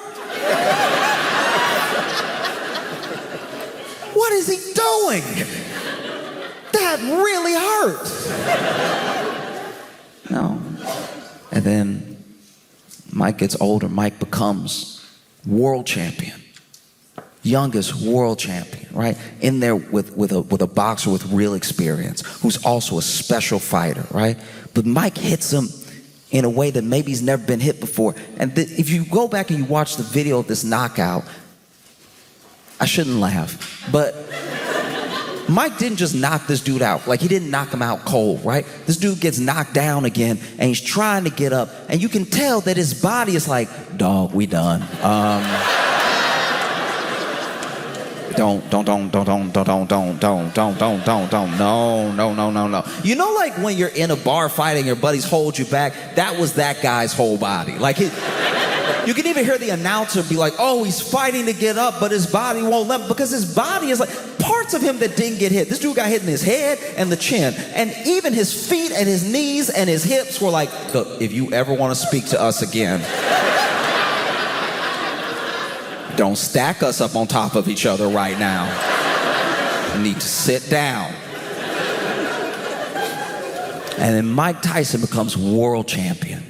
What is he doing? That really hurt. No. And then Mike gets older. Mike becomes world champion. Youngest world champion, right? In there with a boxer with real experience, who's also a special fighter, right? But Mike hits him in a way that maybe he's never been hit before. And if you go back and you watch the video of this knockout, I shouldn't laugh, but Mike didn't just knock this dude out. Like, he didn't knock him out cold, right? This dude gets knocked down again, and he's trying to get up, and you can tell that his body is like, dog, we done. Don't. No. You know, like when you're in a bar fighting, your buddies hold you back. That was that guy's whole body. Like, you can even hear the announcer be like, oh, he's fighting to get up, but his body won't let him, because his body is like parts of him that didn't get hit. This dude got hit in his head and the chin, and even his feet and his knees and his hips were like, look, if you ever want to speak to us again, don't stack us up on top of each other right now. You need to sit down. And then Mike Tyson becomes world champion.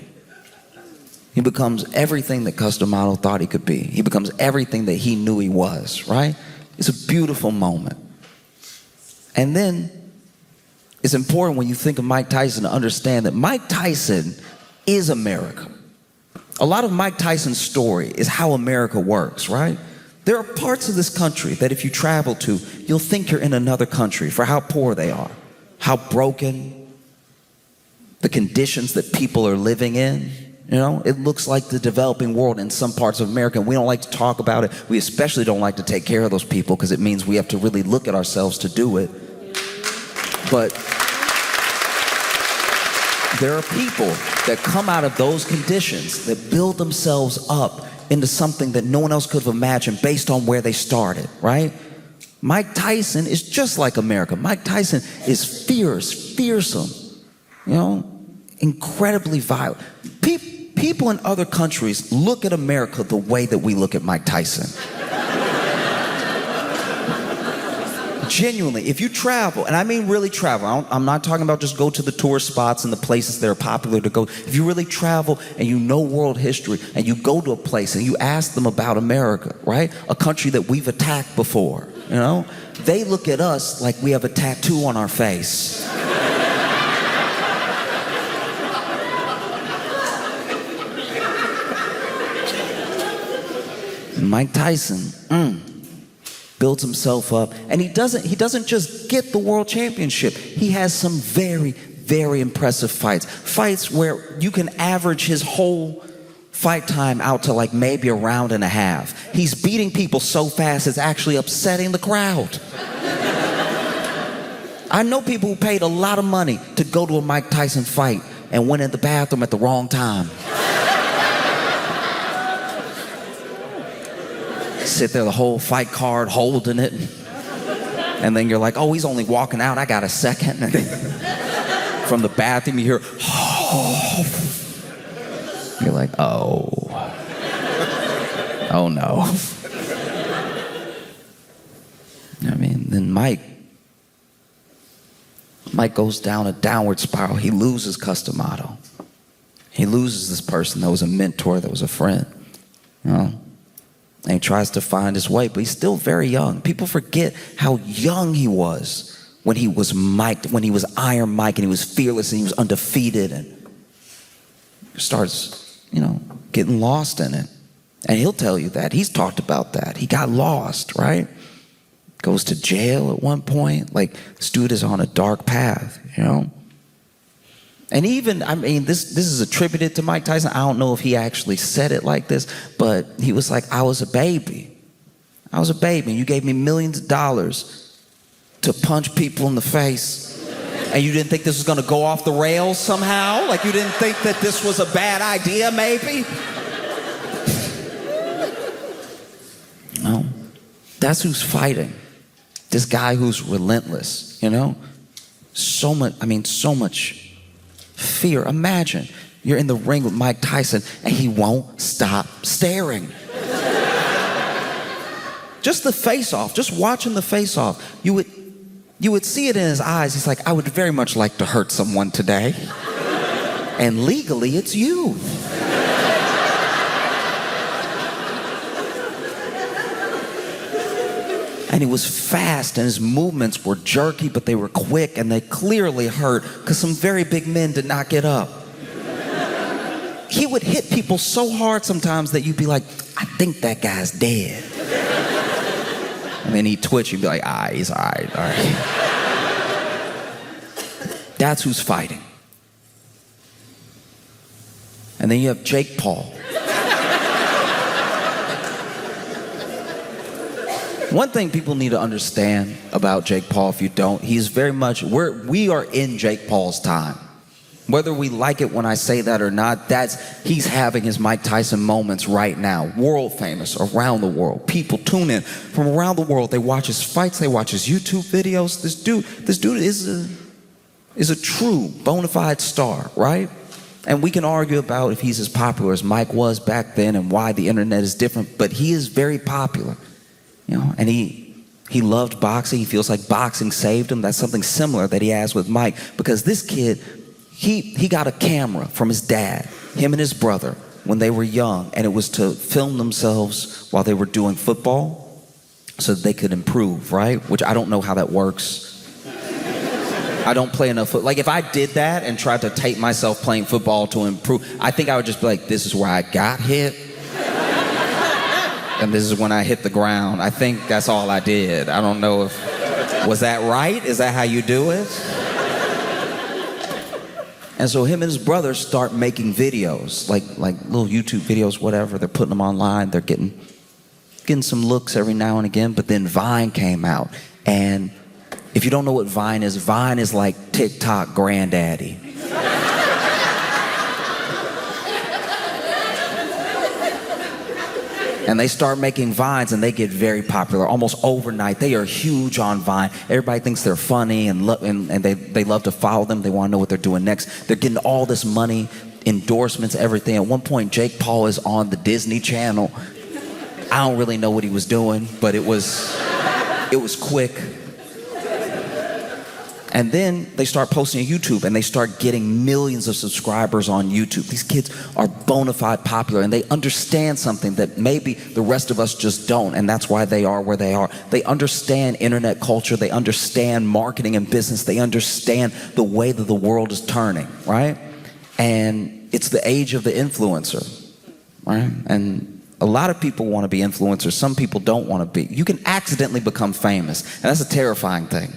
He becomes everything that Customato thought he could be. He becomes everything that he knew he was, right? It's a beautiful moment. And then it's important when you think of Mike Tyson to understand that Mike Tyson is America. A lot of Mike Tyson's story is how America works, right? There are parts of this country that if you travel to, you'll think you're in another country for how poor they are, how broken, the conditions that people are living in. You know, it looks like the developing world in some parts of America, and we don't like to talk about it. We especially don't like to take care of those people because it means we have to really look at ourselves to do it. But there are people that come out of those conditions that build themselves up into something that no one else could have imagined based on where they started, right? Mike Tyson is just like America. Mike Tyson is fierce, fearsome, you know, incredibly violent. People in other countries look at America the way that we look at Mike Tyson. Genuinely, if you travel, and I mean really travel, I'm not talking about just go to the tourist spots and the places that are popular to go. If you really travel and you know world history and you go to a place and you ask them about America, right? A country that we've attacked before, you know? They look at us like we have a tattoo on our face. Mike Tyson builds himself up, and he doesn't just get the world championship. He has some very, very impressive fights where you can average his whole fight time out to like maybe a round and a half. He's beating people so fast it's actually upsetting the crowd. I know people who paid a lot of money to go to a Mike Tyson fight and went in the bathroom at the wrong time. Sit there the whole fight card holding it, and then you're like, oh, he's only walking out, I got a second. And then from the bathroom you hear, oh. You're like, oh no. I mean, then Mike goes down a downward spiral. He loses Customato. He loses this person that was a mentor, that was a friend, you know? And he tries to find his way, but he's still very young. People forget how young he was when he was Mike, when he was Iron Mike, and he was fearless and he was undefeated, and starts, you know, getting lost in it. And he'll tell you that. He's talked about that. He got lost, right? Goes to jail at one point. Like, this dude is on a dark path, you know? And even, I mean, this is attributed to Mike Tyson. I don't know if he actually said it like this, but he was like, I was a baby. And you gave me millions of dollars to punch people in the face. And you didn't think this was gonna go off the rails somehow? Like, you didn't think that this was a bad idea, maybe? No. That's who's fighting. This guy who's relentless, you know? So much fear. Imagine you're in the ring with Mike Tyson and he won't stop staring. Just the face-off, just watching the face-off, you would see it in his eyes. He's like, I would very much like to hurt someone today. And legally, it's you. And he was fast, and his movements were jerky, but they were quick, and they clearly hurt, because some very big men did not get up. He would hit people so hard sometimes that you'd be like, I think that guy's dead. And then he'd twitch, you'd be like, he's all right. That's who's fighting. And then you have Jake Paul. One thing people need to understand about Jake Paul, if you don't, he's very much, we are in Jake Paul's time. Whether we like it when I say that or not, he's having his Mike Tyson moments right now. World famous around the world. People tune in from around the world. They watch his fights, they watch his YouTube videos. This dude is a true bona fide star, right? And we can argue about if he's as popular as Mike was back then and why the internet is different, but he is very popular. You know, and he loved boxing. He feels like boxing saved him. That's something similar that he has with Mike, because this kid, he got a camera from his dad, him and his brother, when they were young, and it was to film themselves while they were doing football so that they could improve, right? Which I don't know how that works. I don't play enough football. Like if I did that and tried to tape myself playing football to improve, I think I would just be like, this is where I got hit. And this is when I hit the ground. I think that's all I did. I don't know if, was that right? Is that how you do it? And so him and his brother start making videos, like little YouTube videos, whatever. They're putting them online. They're getting some looks every now and again. But then Vine came out. And if you don't know what Vine is like TikTok granddaddy. And they start making Vines and they get very popular. Almost overnight, they are huge on Vine. Everybody thinks they're funny and they love to follow them. They want to know what they're doing next. They're getting all this money, endorsements, everything. At one point, Jake Paul is on the Disney Channel. I don't really know what he was doing, but it was quick. And then they start posting on YouTube and they start getting millions of subscribers on YouTube. These kids are bona fide popular and they understand something that maybe the rest of us just don't, and that's why they are where they are. They understand internet culture, they understand marketing and business, they understand the way that the world is turning, right? And it's the age of the influencer, right? And a lot of people want to be influencers, some people don't want to be. You can accidentally become famous, and that's a terrifying thing.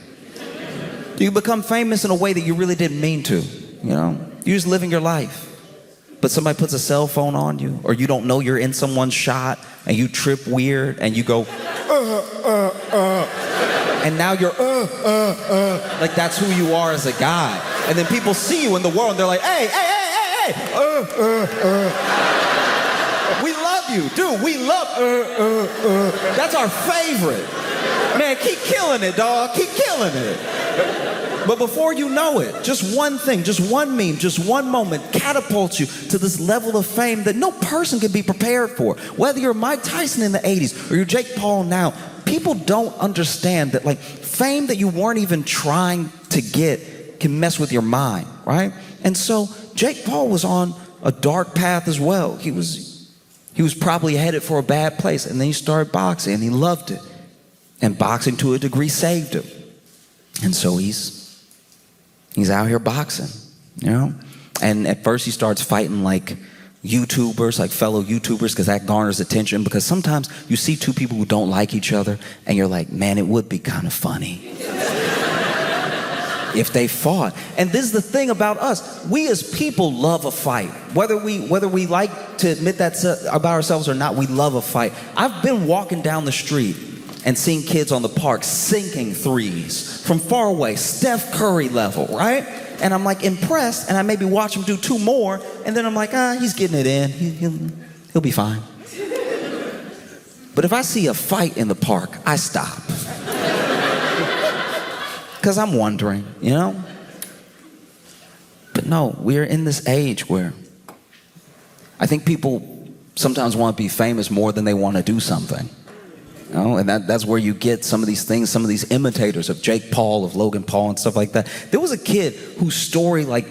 You become famous in a way that you really didn't mean to, you know? You're just living your life. But somebody puts a cell phone on you, or you don't know you're in someone's shot, and you trip weird, and you go, and now you're, like that's who you are as a guy. And then people see you in the world, and they're like, hey, we love you, dude, we love, that's our favorite. Man, keep killing it, dog, keep killing it. But before you know it, just one thing, just one meme, just one moment catapults you to this level of fame that no person can be prepared for. Whether you're Mike Tyson in the 80s or you're Jake Paul now, people don't understand that like fame that you weren't even trying to get can mess with your mind, right? And so Jake Paul was on a dark path as well. He was probably headed for a bad place, and then he started boxing and he loved it. And boxing to a degree saved him. And so he's out here boxing, you know? And at first he starts fighting like YouTubers, like fellow YouTubers, because that garners attention. Because sometimes you see two people who don't like each other and you're like, man, it would be kind of funny if they fought. And this is the thing about us. We as people love a fight. Whether we like to admit that about ourselves or not, we love a fight. I've been walking down the street and seeing kids on the park sinking threes from far away, Steph Curry level, right? And I'm like impressed, and I maybe watch him do two more, and then I'm like, he's getting it in. He'll be fine. But if I see a fight in the park, I stop. Because I'm wondering, you know? But no, we're in this age where I think people sometimes want to be famous more than they want to do something. You know, and that's where you get some of these things, some of these imitators of Jake Paul, of Logan Paul and stuff like that. There was a kid whose story, like,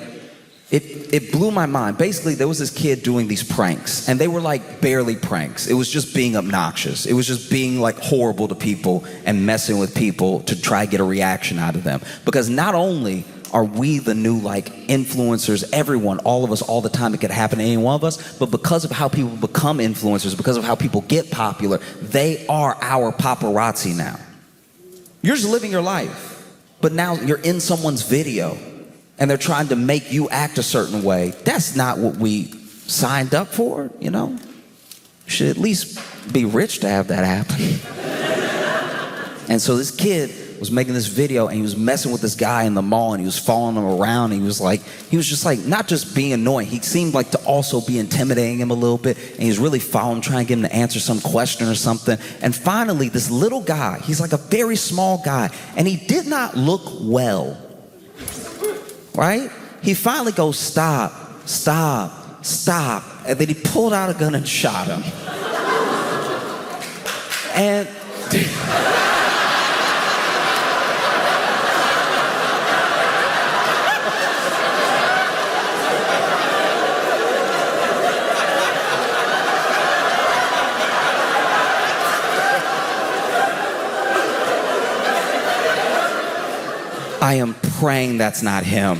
it blew my mind. Basically, there was this kid doing these pranks, and they were like barely pranks. It was just being obnoxious. It was just being like horrible to people and messing with people to try to get a reaction out of them. Because not only are we the new like influencers, everyone, all of us, all the time, it could happen to any one of us, but because of how people become influencers, because of how people get popular, they are our paparazzi now. You're just living your life, but now you're in someone's video and they're trying to make you act a certain way. That's not what we signed up for, you know? You should at least be rich to have that happen. And so this kid was making this video and he was messing with this guy in the mall and he was following him around. And he was just like, not just being annoying. He seemed like to also be intimidating him a little bit. And he was really following him, trying to get him to answer some question or something. And finally, this little guy, he's like a very small guy, and he did not look well, right? He finally goes, stop. And then he pulled out a gun and shot him. And I am praying that's not him.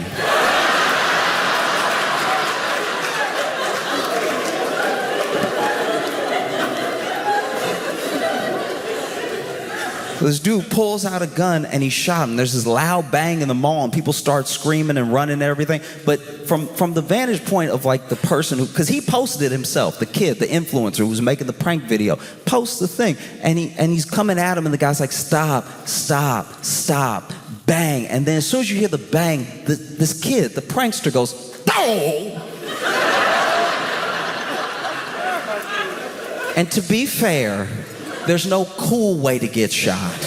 This dude pulls out a gun and he shot him. There's this loud bang in the mall and people start screaming and running and everything. But from the vantage point of like the person who, because he posted it himself, the kid, the influencer who was making the prank video, posts the thing and he's coming at him and the guy's like, stop, stop, stop, bang. And then as soon as you hear the bang, this kid, the prankster goes, oh! And to be fair, there's no cool way to get shot.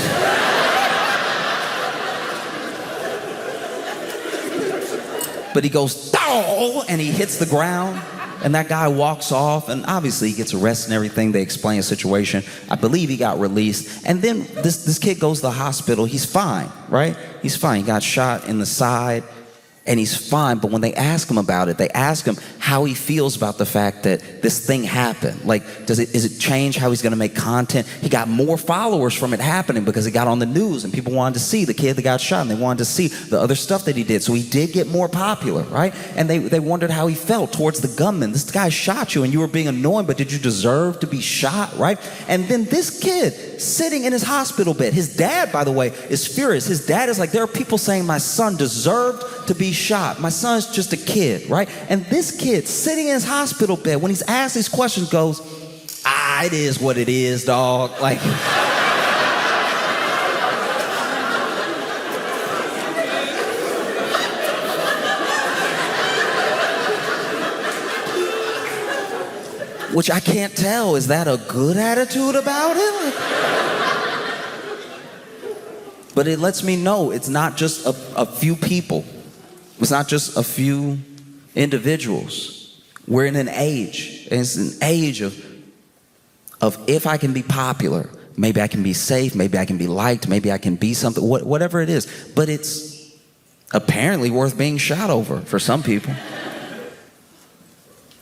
But he goes, oh, and he hits the ground, and that guy walks off, and obviously he gets arrested and everything. They explain the situation. I believe he got released. And then this kid goes to the hospital. He's fine, right? He's fine. He got shot in the side, and he's fine. But when they ask him about it, they ask him how he feels about the fact that this thing happened. Like, is it change how he's gonna make content? He got more followers from it happening because it got on the news and people wanted to see the kid that got shot and they wanted to see the other stuff that he did. So he did get more popular, right? And they wondered how he felt towards the gunman. This guy shot you and you were being annoying, but did you deserve to be shot, right? And then this kid sitting in his hospital bed, his dad, by the way, is furious. His dad is like, there are people saying my son deserved to be shot. My son's just a kid, right? And this kid sitting in his hospital bed, when he's asked these questions, goes, it is what it is, dog. Like, which I can't tell, is that a good attitude about it? But it lets me know it's not just a few people. It's not just a few individuals. We're in an age, and it's an age of if I can be popular, maybe I can be safe, maybe I can be liked, maybe I can be something, whatever it is. But it's apparently worth being shot over for some people.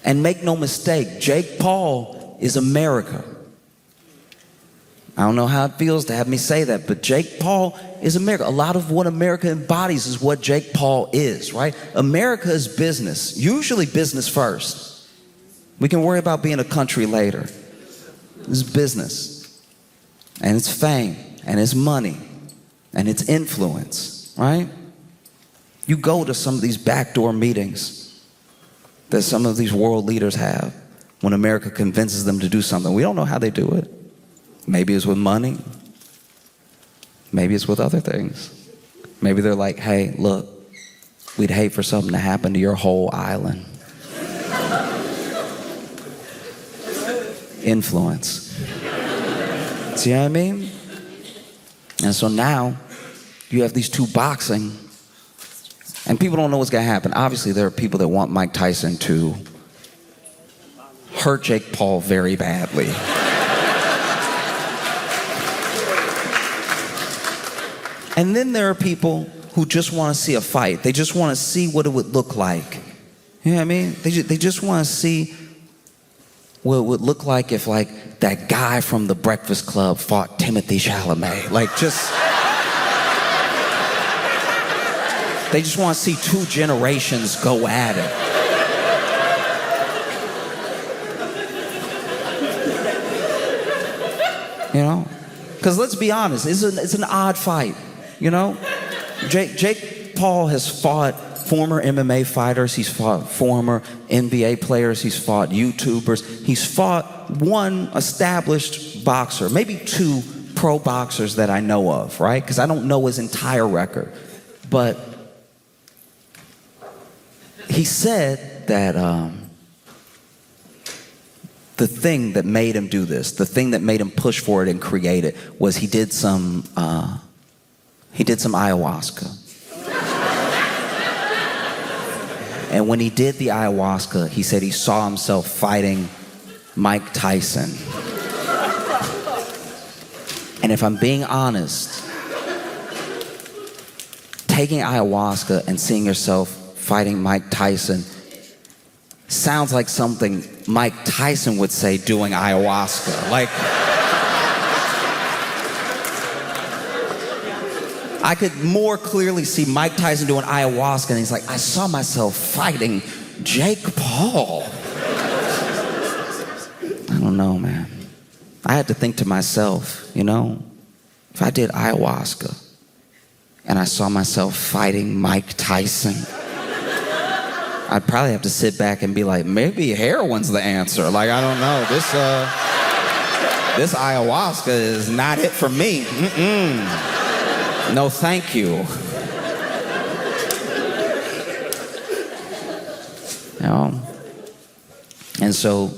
And make no mistake, Jake Paul is America. I don't know how it feels to have me say that, but Jake Paul is America. A lot of what America embodies is what Jake Paul is, right? America is business, usually business first. We can worry about being a country later. It's business, and it's fame, and it's money, and it's influence, right? You go to some of these backdoor meetings that some of these world leaders have when America convinces them to do something. We don't know how they do it. Maybe it's with money. Maybe it's with other things. Maybe they're like, hey, look, we'd hate for something to happen to your whole island. Influence. See what I mean? And so now you have these two boxing, and people don't know what's going to happen. Obviously, there are people that want Mike Tyson to hurt Jake Paul very badly. And then there are people who just want to see a fight. They just want to see what it would look like. You know what I mean? They just want to see what it would look like if, like, that guy from The Breakfast Club fought Timothy Chalamet. Like, just... They just want to see two generations go at it. You know? Because let's be honest, it's an odd fight. You know, Jake Paul has fought former MMA fighters. He's fought former NBA players. He's fought YouTubers. He's fought one established boxer, maybe two pro boxers that I know of, right? Because I don't know his entire record. But he said that the thing that made him do this, the thing that made him push for it and create it, was he did some ayahuasca. And when he did the ayahuasca, he said he saw himself fighting Mike Tyson. And if I'm being honest, taking ayahuasca and seeing yourself fighting Mike Tyson sounds like something Mike Tyson would say doing ayahuasca. Like, I could more clearly see Mike Tyson doing ayahuasca, and he's like, I saw myself fighting Jake Paul. I don't know, man. I had to think to myself, you know, if I did ayahuasca and I saw myself fighting Mike Tyson, I'd probably have to sit back and be like, maybe heroin's the answer. Like, I don't know. This ayahuasca is not it for me. No, thank you. You know? And so,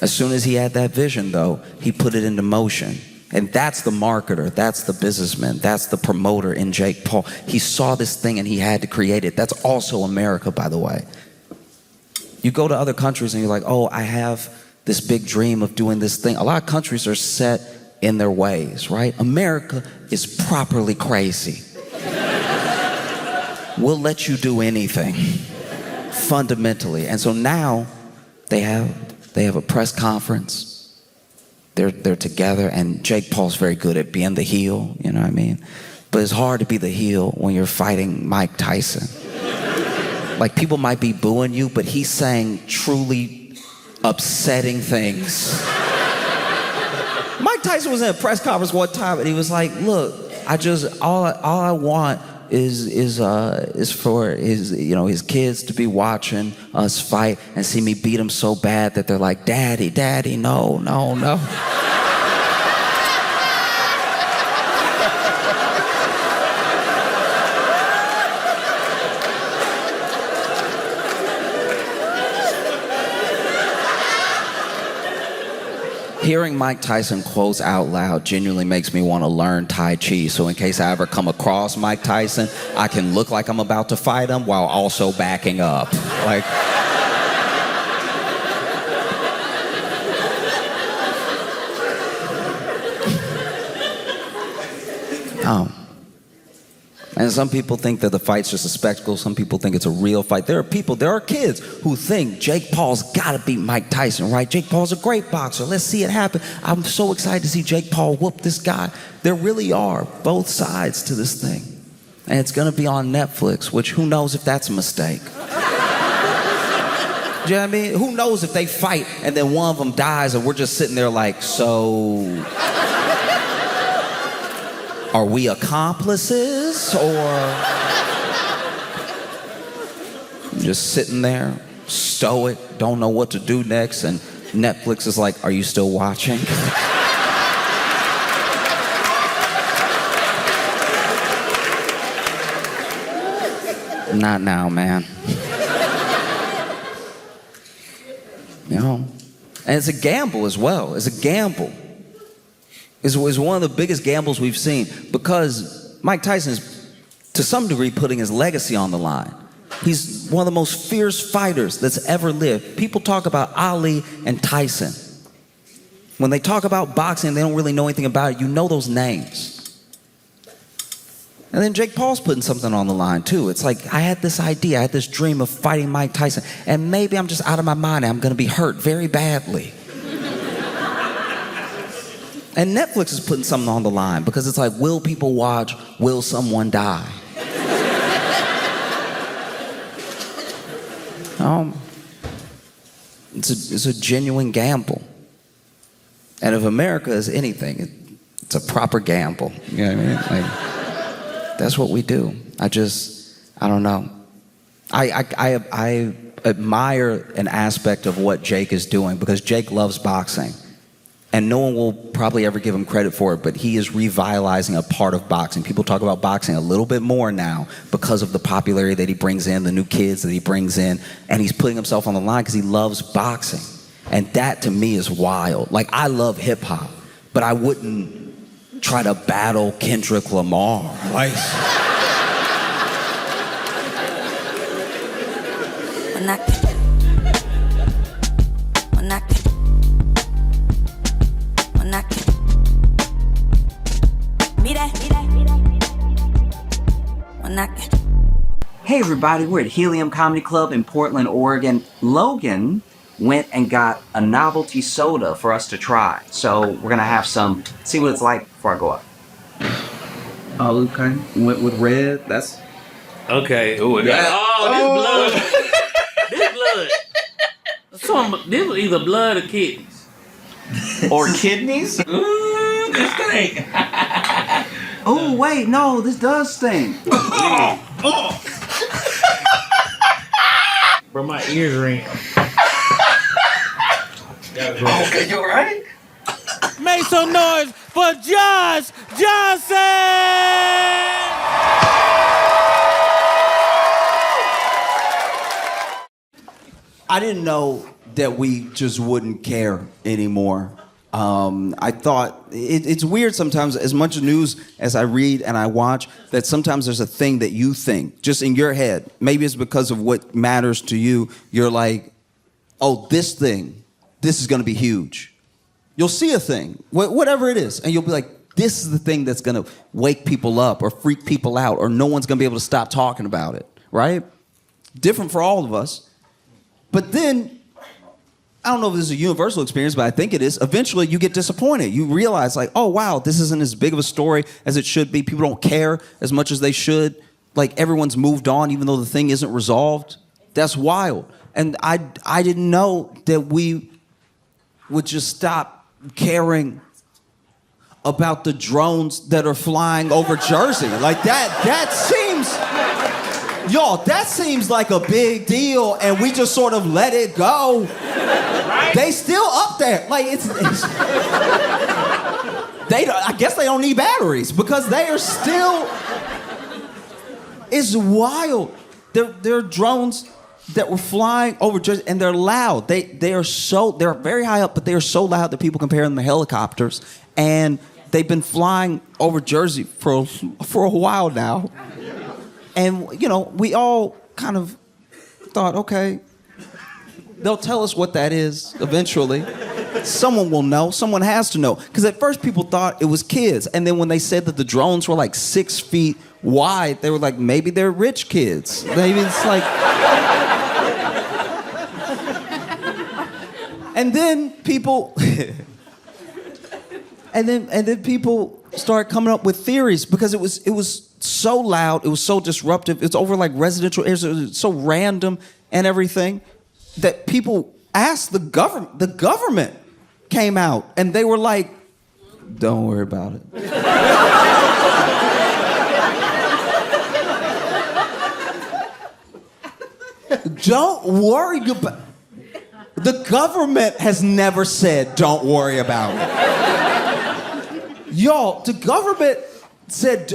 as soon as he had that vision, though, he put it into motion. And that's the marketer, that's the businessman, that's the promoter in Jake Paul. He saw this thing and he had to create it. That's also America, by the way. You go to other countries and you're like, oh, I have this big dream of doing this thing. A lot of countries are set in their ways, right? America is properly crazy. We'll let you do anything, fundamentally. And so now they have a press conference. They're together, and Jake Paul's very good at being the heel, you know what I mean? But it's hard to be the heel when you're fighting Mike Tyson. Like, people might be booing you, but he's saying truly upsetting things. Mike Tyson was in a press conference one time, and he was like, look, all I want is for his kids to be watching us fight and see me beat them so bad that they're like, Daddy, no. Hearing Mike Tyson quotes out loud genuinely makes me want to learn Tai Chi. So in case I ever come across Mike Tyson, I can look like I'm about to fight him while also backing up. Like, And some people think that the fight's just a spectacle. Some people think it's a real fight. There are kids who think Jake Paul's got to beat Mike Tyson, right? Jake Paul's a great boxer. Let's see it happen. I'm so excited to see Jake Paul whoop this guy. There really are both sides to this thing. And it's going to be on Netflix, which who knows if that's a mistake. Do you know what I mean? Who knows if they fight and then one of them dies and we're just sitting there like, so... Are we accomplices, or just sitting there, stoic, don't know what to do next, and Netflix is like, are you still watching? Not now, man. You know? And it's a gamble as well. It's a gamble. Is one of the biggest gambles we've seen, because Mike Tyson is, to some degree, putting his legacy on the line. He's one of the most fierce fighters that's ever lived. People talk about Ali and Tyson. When they talk about boxing, they don't really know anything about it. You know those names. And then Jake Paul's putting something on the line, too. It's like, I had this idea, I had this dream of fighting Mike Tyson, and maybe I'm just out of my mind and I'm going to be hurt very badly. And Netflix is putting something on the line, because it's like, will people watch? Will someone die? It's a genuine gamble. And if America is anything, it's a proper gamble. You know what I mean? Like, that's what we do. I don't know. I admire an aspect of what Jake is doing, because Jake loves boxing. And no one will probably ever give him credit for it, but he is revitalizing a part of boxing. People talk about boxing a little bit more now because of the popularity that he brings in, the new kids that he brings in, and he's putting himself on the line because he loves boxing. And that, to me, is wild. Like, I love hip-hop, but I wouldn't try to battle Kendrick Lamar. Like... Hey everybody, we're at Helium Comedy Club in Portland, Oregon. Logan went and got a novelty soda for us to try. So we're gonna have some, see what it's like before I go up. Oh, okay. Went with red. That's Okay. Ooh, this blood. This blood. This was either blood or kidneys. or kidneys. This thing. Oh wait, no, this does stink. Bro, my ears ring. Okay, you alright? Make some noise for Josh Johnson! I didn't know that we just wouldn't care anymore. I thought it's weird sometimes, as much news as I read and I watch, that sometimes there's a thing that you think, just in your head. Maybe it's because of what matters to you. You're like, oh, this thing, this is going to be huge. You'll see a thing, whatever it is, and you'll be like, this is the thing that's going to wake people up or freak people out, or no one's going to be able to stop talking about it, right? Different for all of us. But then, I don't know if this is a universal experience, but I think it is. Eventually, you get disappointed. You realize, like, oh, wow, this isn't as big of a story as it should be. People don't care as much as they should. Like, everyone's moved on, even though the thing isn't resolved. That's wild. And I didn't know that we would just stop caring about the drones that are flying over Jersey. Like, that seems... Y'all, that seems like a big deal, and we just sort of let it go. Right? They still up there. Like, it's I guess they don't need batteries because they are still... It's wild. There are drones that were flying over Jersey, and they're loud. They're very high up, but they are so loud that people compare them to helicopters. And they've been flying over Jersey for a while now. And, you know, we all kind of thought, okay, they'll tell us what that is eventually. Someone will know. Someone has to know. Because at first people thought it was kids. And then when they said that the drones were like 6 feet wide, they were like, maybe they're rich kids. Maybe it's like... And then people... and then people start coming up with theories because it was so loud, it was so disruptive, it's over like residential areas, it was so random and everything that people asked the government. The government came out and they were like, don't worry about it. Don't worry about it. The government has never said don't worry about it. Y'all, the government said,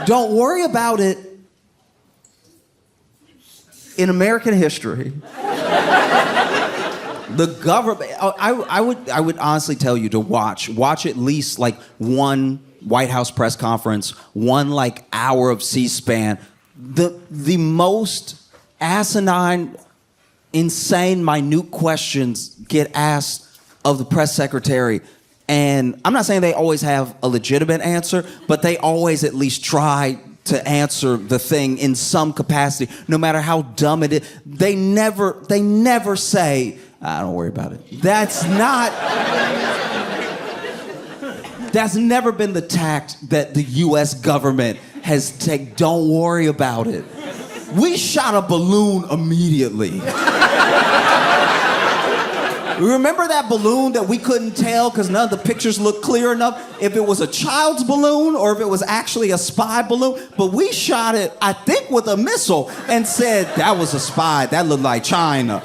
don't worry about it in American history. The government, I would honestly tell you to watch at least like one White House press conference, one like hour of C-SPAN. The most asinine, insane, minute questions get asked of the press secretary. And I'm not saying they always have a legitimate answer, but they always at least try to answer the thing in some capacity, no matter how dumb it is. They never say, don't worry about it. That's never been the tact that the US government has taken. Don't worry about it. We shot a balloon immediately. Remember that balloon that we couldn't tell because none of the pictures looked clear enough if it was a child's balloon or if it was actually a spy balloon? But we shot it, I think, with a missile and said, that was a spy. That looked like China.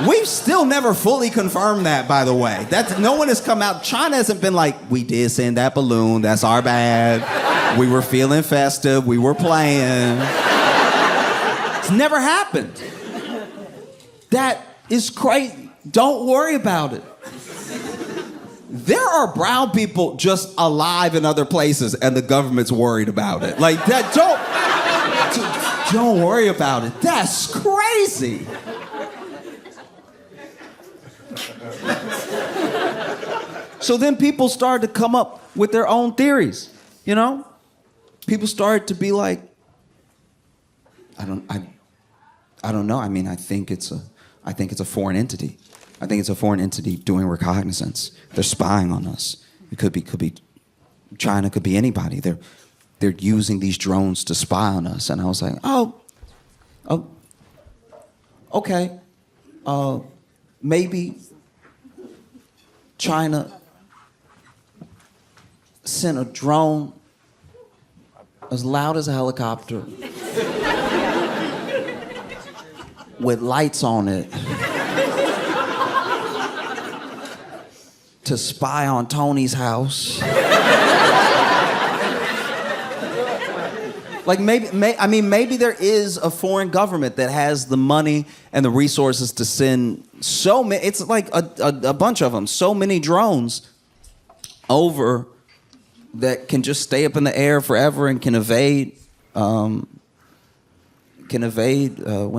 We've still never fully confirmed that, by the way. No one has come out. China hasn't been like, we did send that balloon. That's our bad. We were feeling festive. We were playing. It's never happened. That is crazy. Don't worry about it. There are brown people just alive in other places and the government's worried about it. Like that, don't worry about it. That's crazy. So then people started to come up with their own theories, you know? People started to be like, I don't know. I mean, I think it's a foreign entity. I think it's a foreign entity doing reconnaissance. They're spying on us. It could be China could be anybody. They're using these drones to spy on us. And I was like, oh, okay. Maybe China sent a drone as loud as a helicopter with lights on it to spy on Tony's house. Like maybe there is a foreign government that has the money and the resources to send so many, it's like a bunch of them, so many drones over that can just stay up in the air forever and can evade when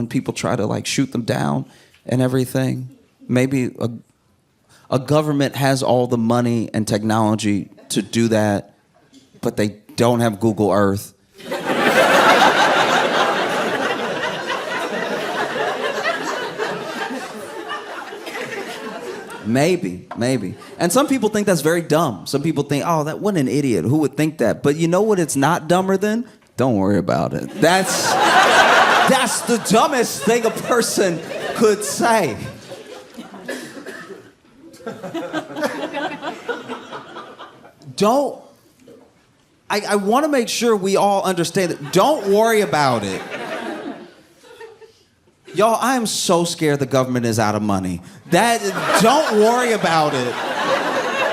people try to like shoot them down and everything. Maybe a government has all the money and technology to do that, but they don't have Google Earth. Maybe. And some people think that's very dumb. Some people think, oh, what an idiot. Who would think that? But you know what it's not dumber than? Don't worry about it. That's the dumbest thing a person could say. I want to make sure we all understand that. Don't worry about it. Y'all, I am so scared the government is out of money. Don't worry about it.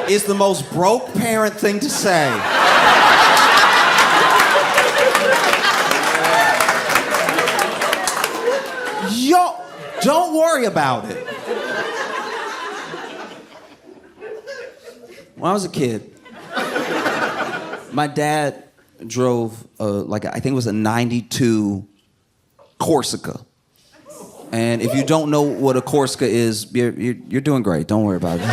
It's the most broke parent thing to say. Yo, don't worry about it. When I was a kid, my dad drove, I think it was a 92 Corsica. And if you don't know what a Corsica is, you're doing great. Don't worry about it.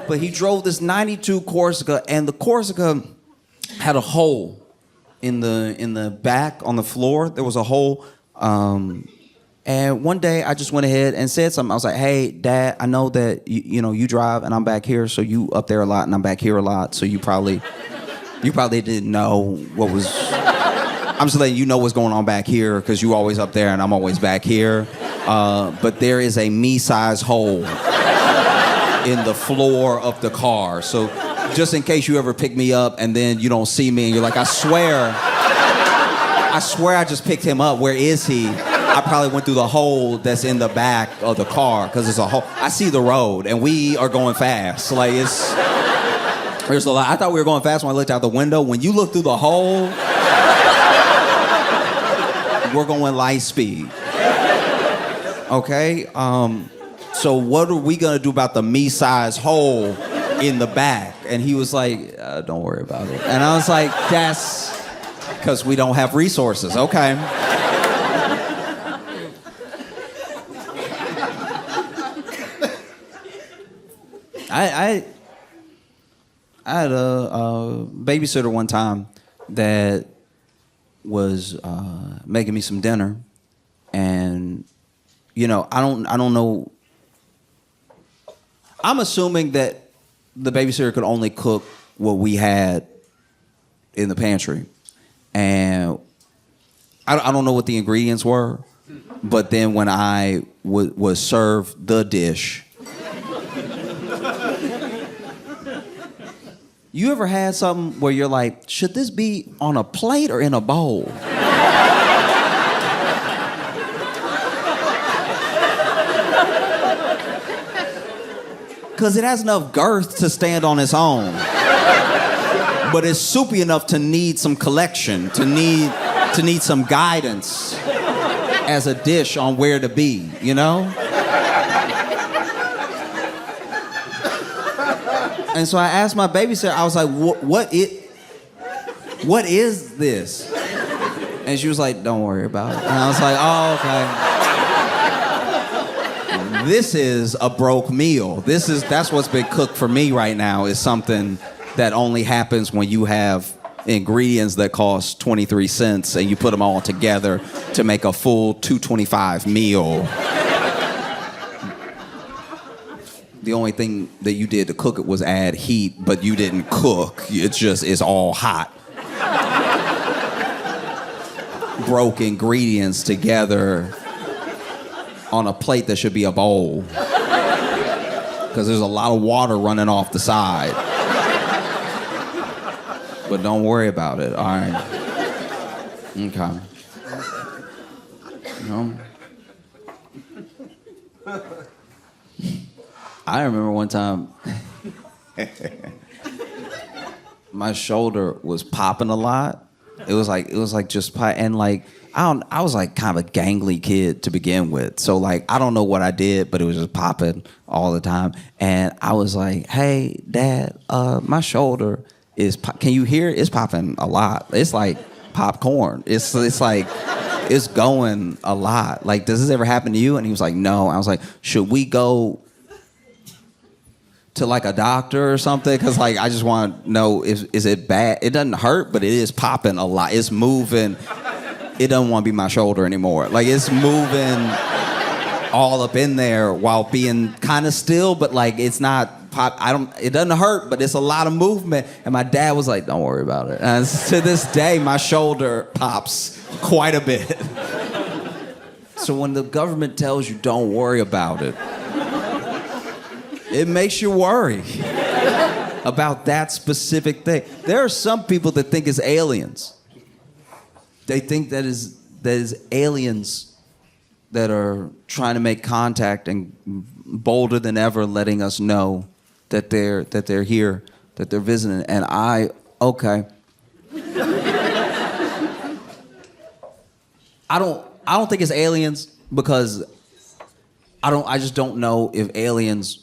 But he drove this 92 Corsica, and the Corsica had a hole in the back on the floor. There was a hole. And one day I just went ahead and said something. I was like, hey, Dad, I know that you drive and I'm back here, so you up there a lot and I'm back here a lot, so you probably didn't know what was... I'm just letting you know what's going on back here because you always up there and I'm always back here. But there is a me-size hole in the floor of the car. So just in case you ever pick me up and then you don't see me and you're like, I swear I just picked him up. Where is he? I probably went through the hole that's in the back of the car because it's a hole. I see the road and we are going fast. Like there's a lot. I thought we were going fast when I looked out the window. When you look through the hole, we're going light speed. Okay? So what are we gonna do about the me-size hole in the back? And he was like, don't worry about it. And I was like, that's because we don't have resources. Okay. I had a babysitter one time that was making me some dinner, and I don't know. I'm assuming that the babysitter could only cook what we had in the pantry, and I don't know what the ingredients were, but then when I was served the dish. You ever had something where you're like, should this be on a plate or in a bowl? Because it has enough girth to stand on its own. But it's soupy enough to need some collection, to need some guidance as a dish on where to be, And so I asked my babysitter, I was like, what is this? And she was like, don't worry about it. And I was like, oh, okay. This is a broke meal. That's what's been cooked for me right now, is something that only happens when you have ingredients that cost 23 cents and you put them all together to make a full $2.25 meal. the only thing that you did to cook it was add heat, but you didn't cook. It's all hot. Broke ingredients together on a plate that should be a bowl. Because there's a lot of water running off the side. But don't worry about it, all right? Okay. No. I remember one time my shoulder was popping a lot. It was like just and like I was like kind of a gangly kid to begin with. So like I don't know what I did, but it was just popping all the time. And I was like, "Hey, Dad, my shoulder is can you hear it? It's popping a lot. It's like popcorn. It's like it's going a lot. Like, does this ever happen to you?" And he was like, "No." I was like, "Should we go to like a doctor or something? Because like I just want to know, is it bad? It doesn't hurt, but it is popping a lot. It's moving. It doesn't want to be my shoulder anymore. Like it's moving all up in there while being kind of still, but like it's not pop. It doesn't hurt, but it's a lot of movement." And my dad was like, "Don't worry about it." And to this day, my shoulder pops quite a bit. So when the government tells you don't worry about it, it makes you worry about that specific thing. There are some people that think it's aliens. They think that is aliens that are trying to make contact and bolder than ever letting us know that they're here, that they're visiting. And okay. I don't think it's aliens because I just don't know if aliens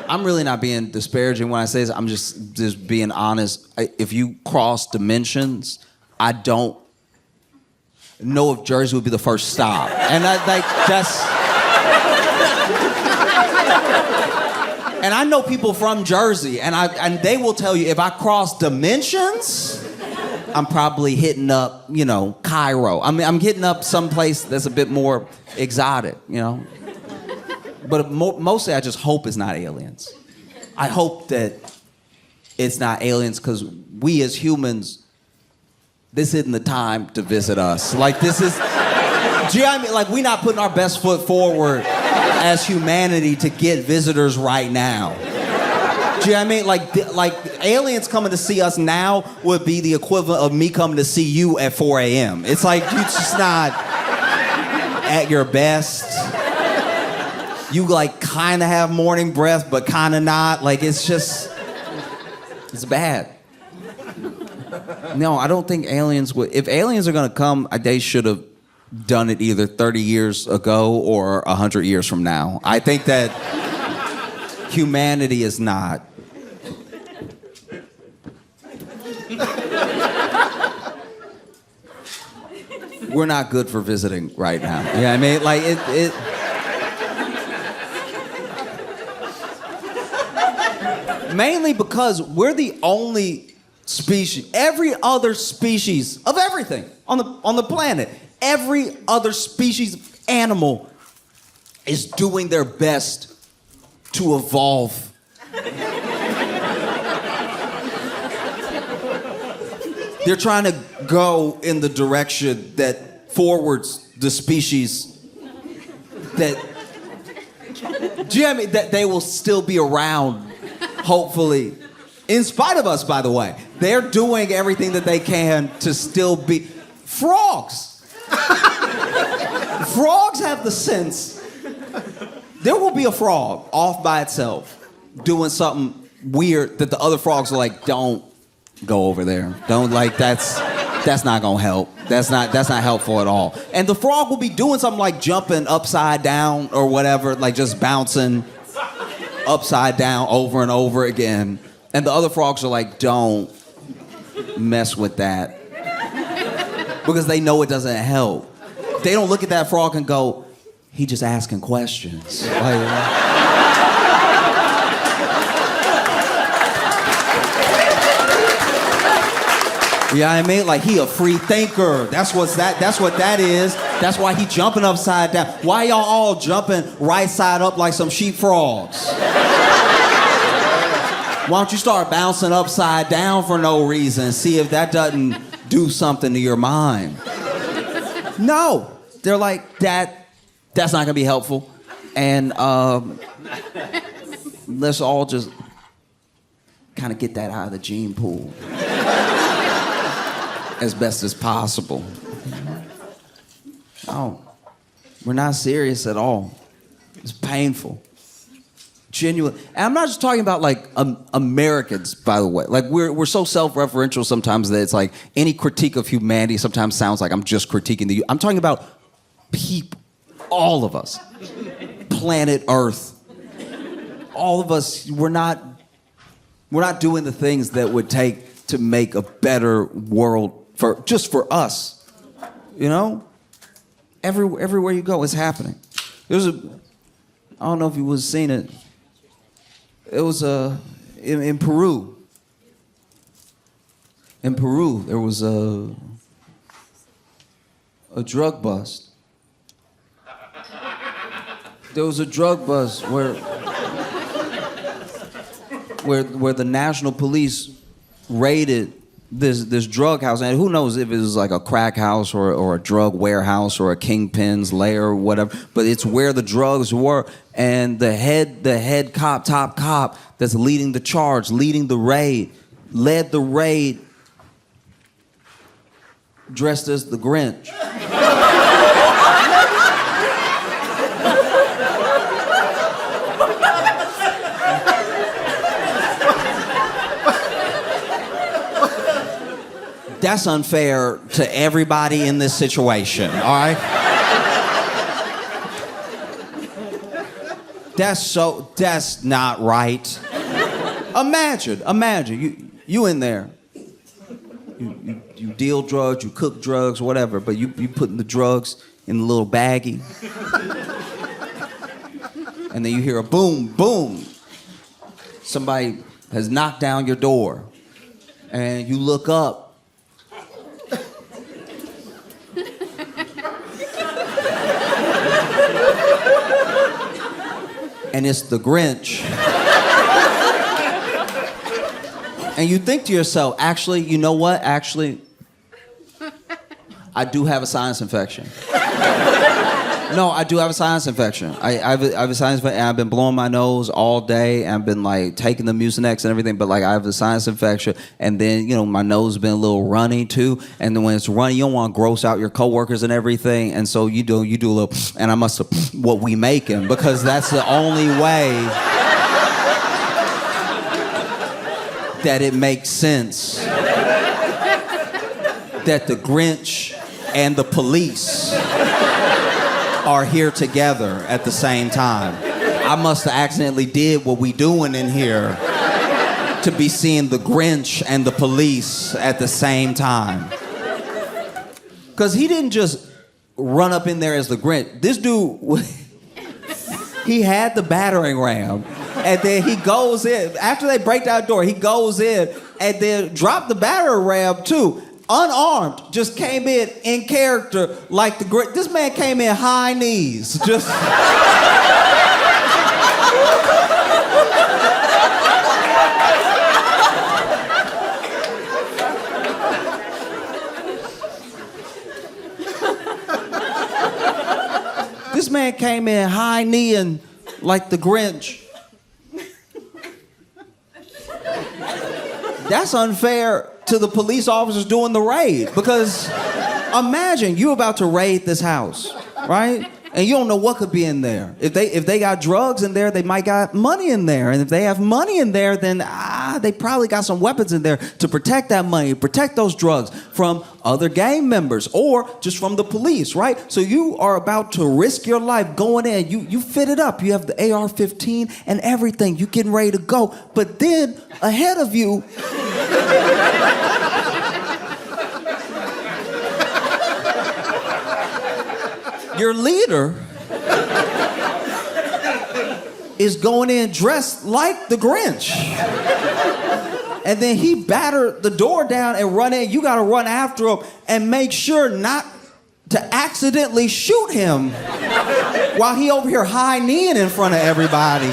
I'm really not being disparaging when I say this. I'm just being honest. If you cross dimensions, I don't know if Jersey would be the first stop. And and I know people from Jersey, and they will tell you if I cross dimensions, I'm probably hitting up, Cairo. I mean, I'm hitting up someplace that's a bit more exotic, But mostly I just hope it's not aliens. I hope that it's not aliens because we as humans, this isn't the time to visit us. Like do you know what I mean? Like we're not putting our best foot forward as humanity to get visitors right now. Do you know what I mean? Like aliens coming to see us now would be the equivalent of me coming to see you at 4 a.m. It's like you're just not at your best. You like kind of have morning breath, but kind of not. Like it's bad. No, I don't think aliens would. If aliens are gonna come, they should have done it either 30 years ago or 100 years from now. I think that humanity is not. We're not good for visiting right now. Yeah, I mean, like it. Mainly because we're the only species. Every other species of everything on the planet, every other species of animal is doing their best to evolve. They're trying to go in the direction that forwards the species that, do you know what I mean? That they will still be around. Hopefully, in spite of us, by the way, they're doing everything that they can to still be frogs. Frogs have the sense. There will be a frog off by itself doing something weird that the other frogs are like, "Don't go over there. Don't that's not gonna help. That's not helpful at all." And the frog will be doing something like jumping upside down or whatever, like just bouncing upside down over and over again. And the other frogs are like, "Don't mess with that." Because they know it doesn't help. They don't look at that frog and go, "He just asking questions." Yeah, I mean, like he a free thinker. That's what that is. That's why he jumping upside down. Why y'all all jumping right side up like some sheep frogs? Why don't you start bouncing upside down for no reason? See if that doesn't do something to your mind. No. They're like, that's not gonna be helpful. And let's all just kind of get that out of the gene pool as best as possible. No, we're not serious at all. It's painful. Genuine. And I'm not just talking about like Americans, by the way. Like we're so self-referential sometimes that it's like any critique of humanity sometimes sounds like I'm just critiquing the. I'm talking about people, all of us, planet Earth, all of us. We're not doing the things that would take to make a better world for us. You know, everywhere you go, it's happening. I don't know if you was seen it. It was in Peru. In Peru, there was a drug bust. There was a drug bust where the national police raided this drug house, and who knows if it was like a crack house or a drug warehouse or a kingpin's lair or whatever, but it's where the drugs were. And the head cop, top cop that's leading the charge, leading the raid, led the raid dressed as the Grinch. That's unfair to everybody in this situation, all right? That's not right. Imagine, you in there. You deal drugs, you cook drugs, whatever, but you putting the drugs in the little baggie. And then you hear a boom, boom. Somebody has knocked down your door. And you look up. And it's the Grinch. And you think to yourself, actually, you know what? Actually, I do have a sinus infection. No, I do have a sinus infection. I have a sinus infection, and I've been blowing my nose all day, and I've been like taking the Mucinex and everything, but like I have a sinus infection, and then, you know, my nose has been a little runny too, and then when it's runny, you don't want to gross out your coworkers and everything, and so you do a little, and I must have what we making, because that's the only way that it makes sense that the Grinch and the police are here together at the same time. I must have accidentally did what we doing in here to be seeing the Grinch and the police at the same time. Because he didn't just run up in there as the Grinch. This dude, he had the battering ram. And then he goes in. After they break down the door, he goes in and then dropped the battering ram too. Unarmed, just came in character like the great. This man came in high knees, just. This man came in high kneeing like the Grinch. That's unfair to the police officers doing the raid, because imagine you about to raid this house, right? And you don't know what could be in there. If they got drugs in there, they might got money in there. And if they have money in there, then they probably got some weapons in there to protect that money, protect those drugs from other gang members or just from the police, right? So you are about to risk your life going in. You fit it up. You have the AR-15 and everything. You getting ready to go. But then ahead of you, your leader is going in dressed like the Grinch. And then he battered the door down and run in. You got to run after him and make sure not to accidentally shoot him while he over here high-kneeing in front of everybody,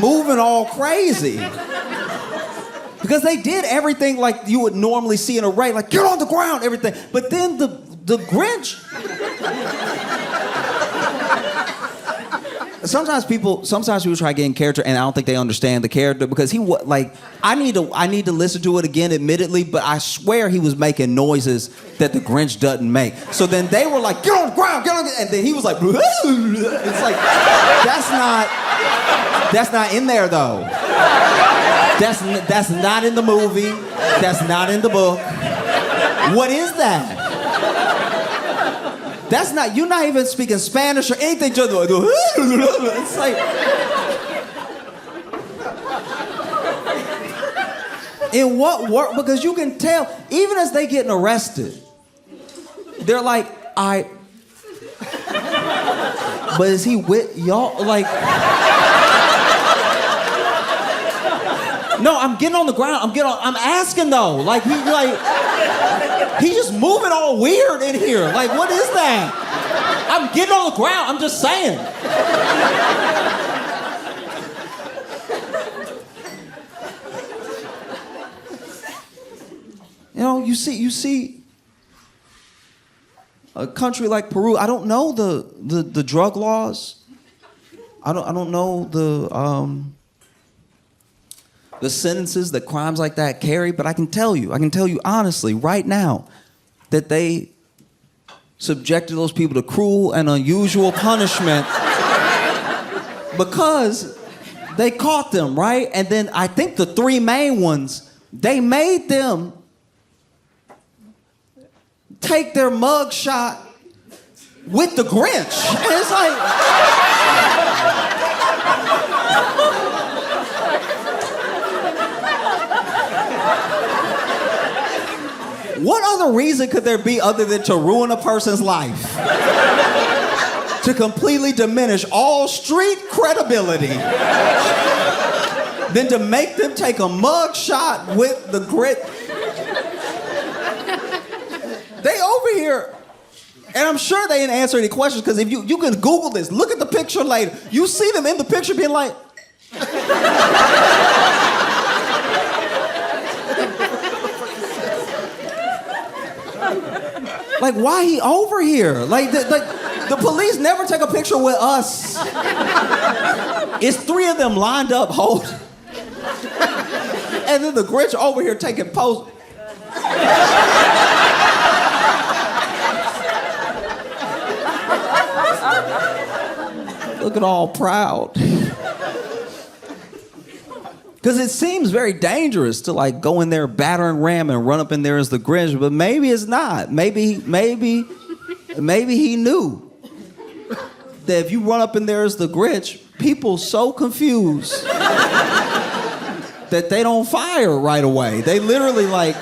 moving all crazy. Because they did everything like you would normally see in a raid, like get on the ground, everything. But then the Grinch. Sometimes people try to get in character, and I don't think they understand the character because I need to listen to it again, admittedly, but I swear he was making noises that the Grinch doesn't make. So then they were like, get on the ground, get on the, and then he was like, it's like that's not in there though. That's not in the movie. That's not in the book. What is that? That's not, you're not even speaking Spanish or anything. Just it's like, in what work? Because you can tell, even as they getting arrested, they're like, but is he with y'all? Like, no, I'm getting on the ground. I'm asking though. Like, he's just moving all weird in here. Like, what is that? I'm getting on the ground. I'm just saying. You know, you see a country like Peru. I don't know the drug laws. I don't know the sentences that crimes like that carry, but I can tell you honestly right now that they subjected those people to cruel and unusual punishment because they caught them, right? And then I think the three main ones, they made them take their mug shot with the Grinch. And it's like... What other reason could there be other than to ruin a person's life? To completely diminish all street credibility than to make them take a mug shot with the grit. They over here, and I'm sure they didn't answer any questions because if you can Google this, look at the picture later, you see them in the picture being like, like, why he over here? Like, the police never take a picture with us. It's three of them lined up, holding. And then the Grinch over here taking poses. Looking all proud. Because it seems very dangerous to like go in there, batter and ram, and run up in there as the Grinch, but maybe it's not. Maybe he knew that if you run up in there as the Grinch, people so confused that they don't fire right away. They literally like...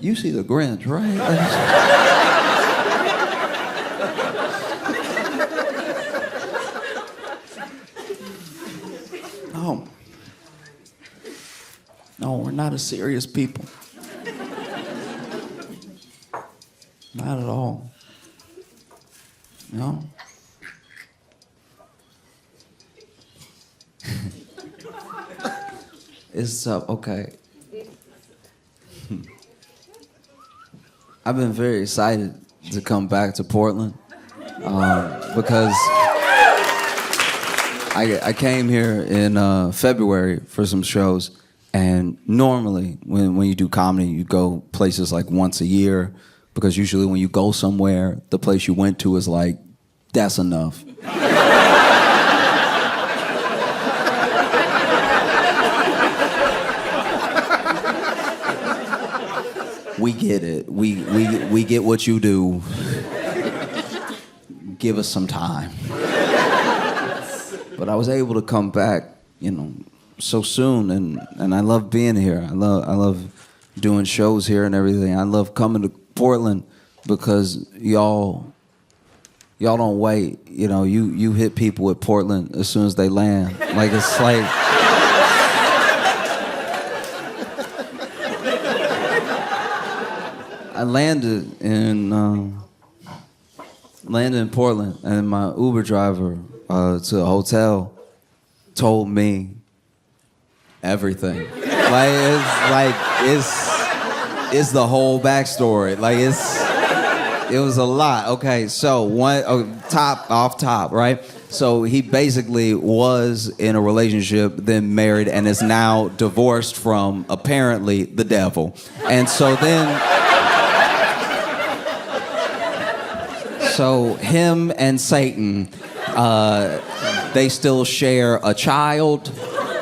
You see the Grinch, right? No, we're not a serious people. Not at all. No. It's okay. I've been very excited to come back to Portland because I came here in February for some shows, and normally when you do comedy, you go places like once a year because usually when you go somewhere, the place you went to is like, that's enough. We get it. We get what you do. Give us some time. But I was able to come back, so soon, and I love being here. I love doing shows here and everything. I love coming to Portland because y'all don't wait. You hit people at Portland as soon as they land. Like it's like I landed in Portland, and my Uber driver to a hotel told me everything. It's the whole backstory. It was a lot. Okay, so top, right? So he basically was in a relationship, then married, and is now divorced from apparently the devil. And so so him and Satan, they still share a child,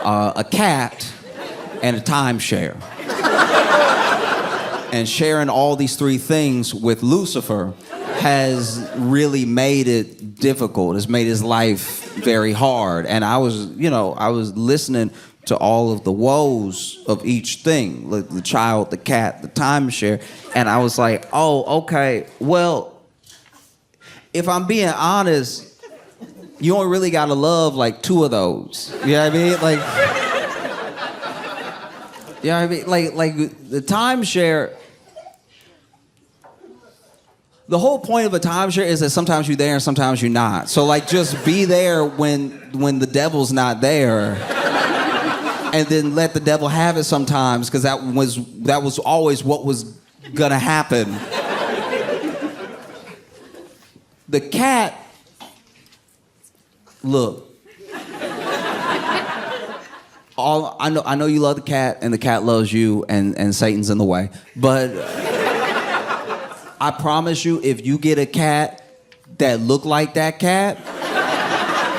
a cat, and a timeshare. And sharing all these three things with Lucifer has really made it difficult. It's made his life very hard. And I was listening to all of the woes of each thing, like the child, the cat, the timeshare, and I was like, oh, okay, well, if I'm being honest, you only really gotta love like two of those. You know what I mean? Like the timeshare. The whole point of a timeshare is that sometimes you're there and sometimes you're not. So like, just be there when the devil's not there, and then let the devil have it sometimes, because that was always what was gonna happen. The cat, look. I know you love the cat, and the cat loves you, and Satan's in the way, but I promise you, if you get a cat that look like that cat,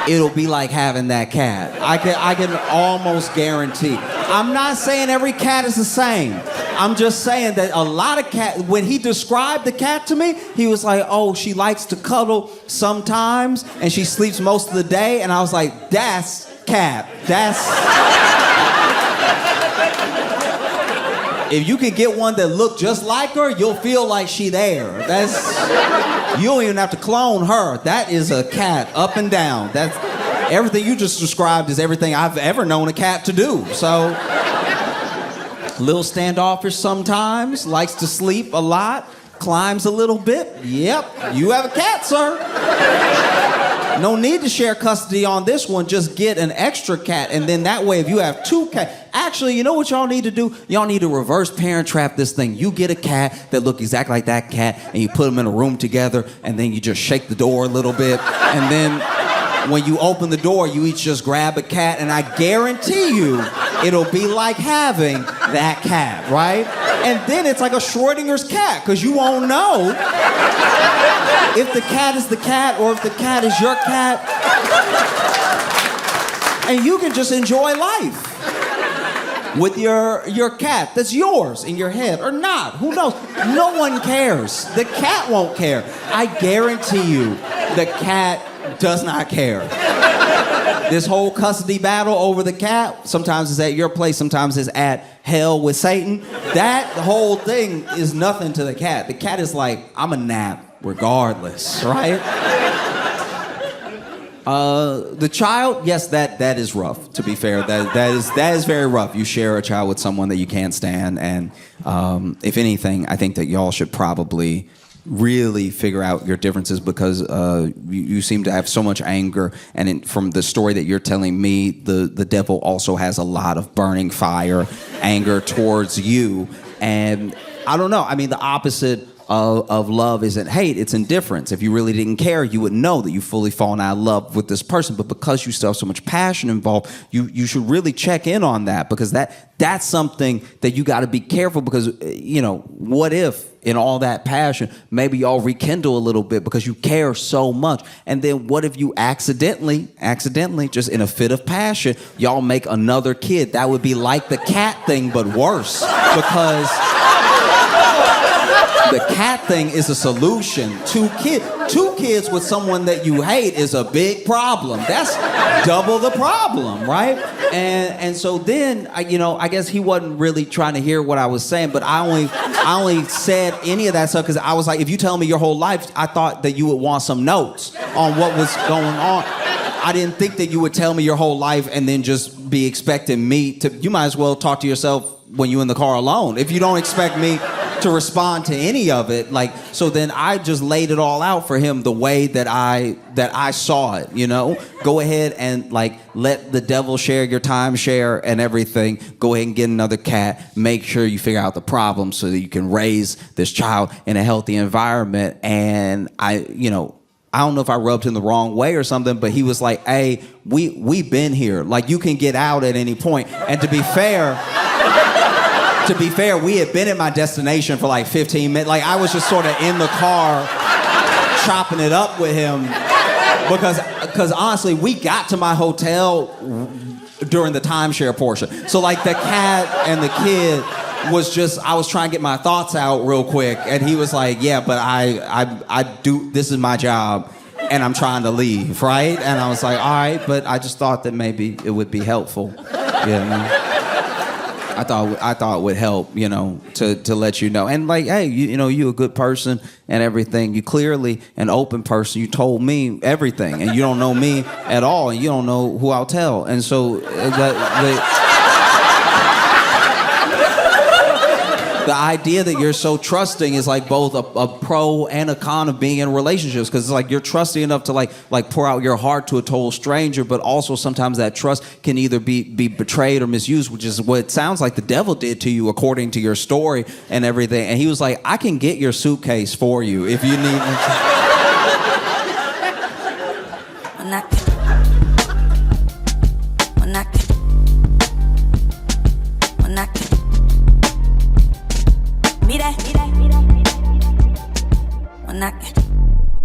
it'll be like having that cat. I can almost guarantee. I'm not saying every cat is the same. I'm just saying that a lot of cats, when he described the cat to me, he was like, oh, she likes to cuddle sometimes, and she sleeps most of the day, and I was like, that's cat. If you can get one that look just like her, you'll feel like she there. You don't even have to clone her. That is a cat, up and down. That's everything you just described is everything I've ever known a cat to do. So, little standoffish sometimes, likes to sleep a lot, climbs a little bit. Yep, you have a cat, sir. No need to share custody on this one. Just get an extra cat, and then that way, if you have two cats, actually, you know what y'all need to do? Y'all need to reverse parent trap this thing. You get a cat that look exactly like that cat, and you put them in a room together, and then you just shake the door a little bit, and then when you open the door, you each just grab a cat, and I guarantee you, it'll be like having that cat, right? And then it's like a Schrodinger's cat, because you won't know if the cat is the cat or if the cat is your cat. And you can just enjoy life with your cat that's yours in your head or not. Who knows? No one cares. The cat won't care. I guarantee you, the cat does not care. This whole custody battle over the cat, sometimes it's at your place, sometimes it's at hell with Satan. That whole thing is nothing to the cat. The cat is like, I'm a nap regardless, right? The child, yes, that is rough, to be fair. That is very rough. You share a child with someone that you can't stand, and if anything, I think that y'all should probably really figure out your differences, because you seem to have so much anger, and from the story that you're telling me, the devil also has a lot of burning fire, anger towards you, and I don't know. I mean, the opposite of love isn't hate, it's indifference. If you really didn't care, you would know that you've fully fallen out of love with this person, but because you still have so much passion involved, you should really check in on that, because that's something that you got to be careful, because what if in all that passion maybe y'all rekindle a little bit because you care so much, and then what if you accidentally just in a fit of passion y'all make another kid? That would be like the cat thing but worse, because the cat thing is a solution. Two kids with someone that you hate is a big problem. That's double the problem, right? And so then, I guess he wasn't really trying to hear what I was saying, but I only said any of that stuff because I was like, if you tell me your whole life, I thought that you would want some notes on what was going on. I didn't think that you would tell me your whole life and then just be expecting me to. You might as well talk to yourself when you're in the car alone. If you don't expect me to respond to any of it. Like, so then I just laid it all out for him the way that I saw it, you know? Go ahead and like let the devil share your timeshare and everything. Go ahead and get another cat. Make sure you figure out the problem so that you can raise this child in a healthy environment. And I don't know if I rubbed him the wrong way or something, but he was like, hey, we've been here. Like, you can get out at any point. And to be fair, we had been at my destination for like 15 minutes. Like, I was just sort of in the car chopping it up with him because honestly, we got to my hotel during the timeshare portion. So like the cat and the kid was just, I was trying to get my thoughts out real quick, and he was like, yeah, but I do, this is my job, and I'm trying to leave, right? And I was like, all right, but I just thought that maybe it would be helpful, you know? I thought it would help, you know, to let you know. And like, hey, you a good person and everything. You clearly an open person. You told me everything, and you don't know me at all, and you don't know who I'll tell. And so the idea that you're so trusting is like both a pro and a con of being in relationships, because it's like you're trusting enough to like pour out your heart to a total stranger, but also sometimes that trust can either be betrayed or misused, which is what it sounds like the devil did to you according to your story and everything. And he was like, I can get your suitcase for you if you need. When I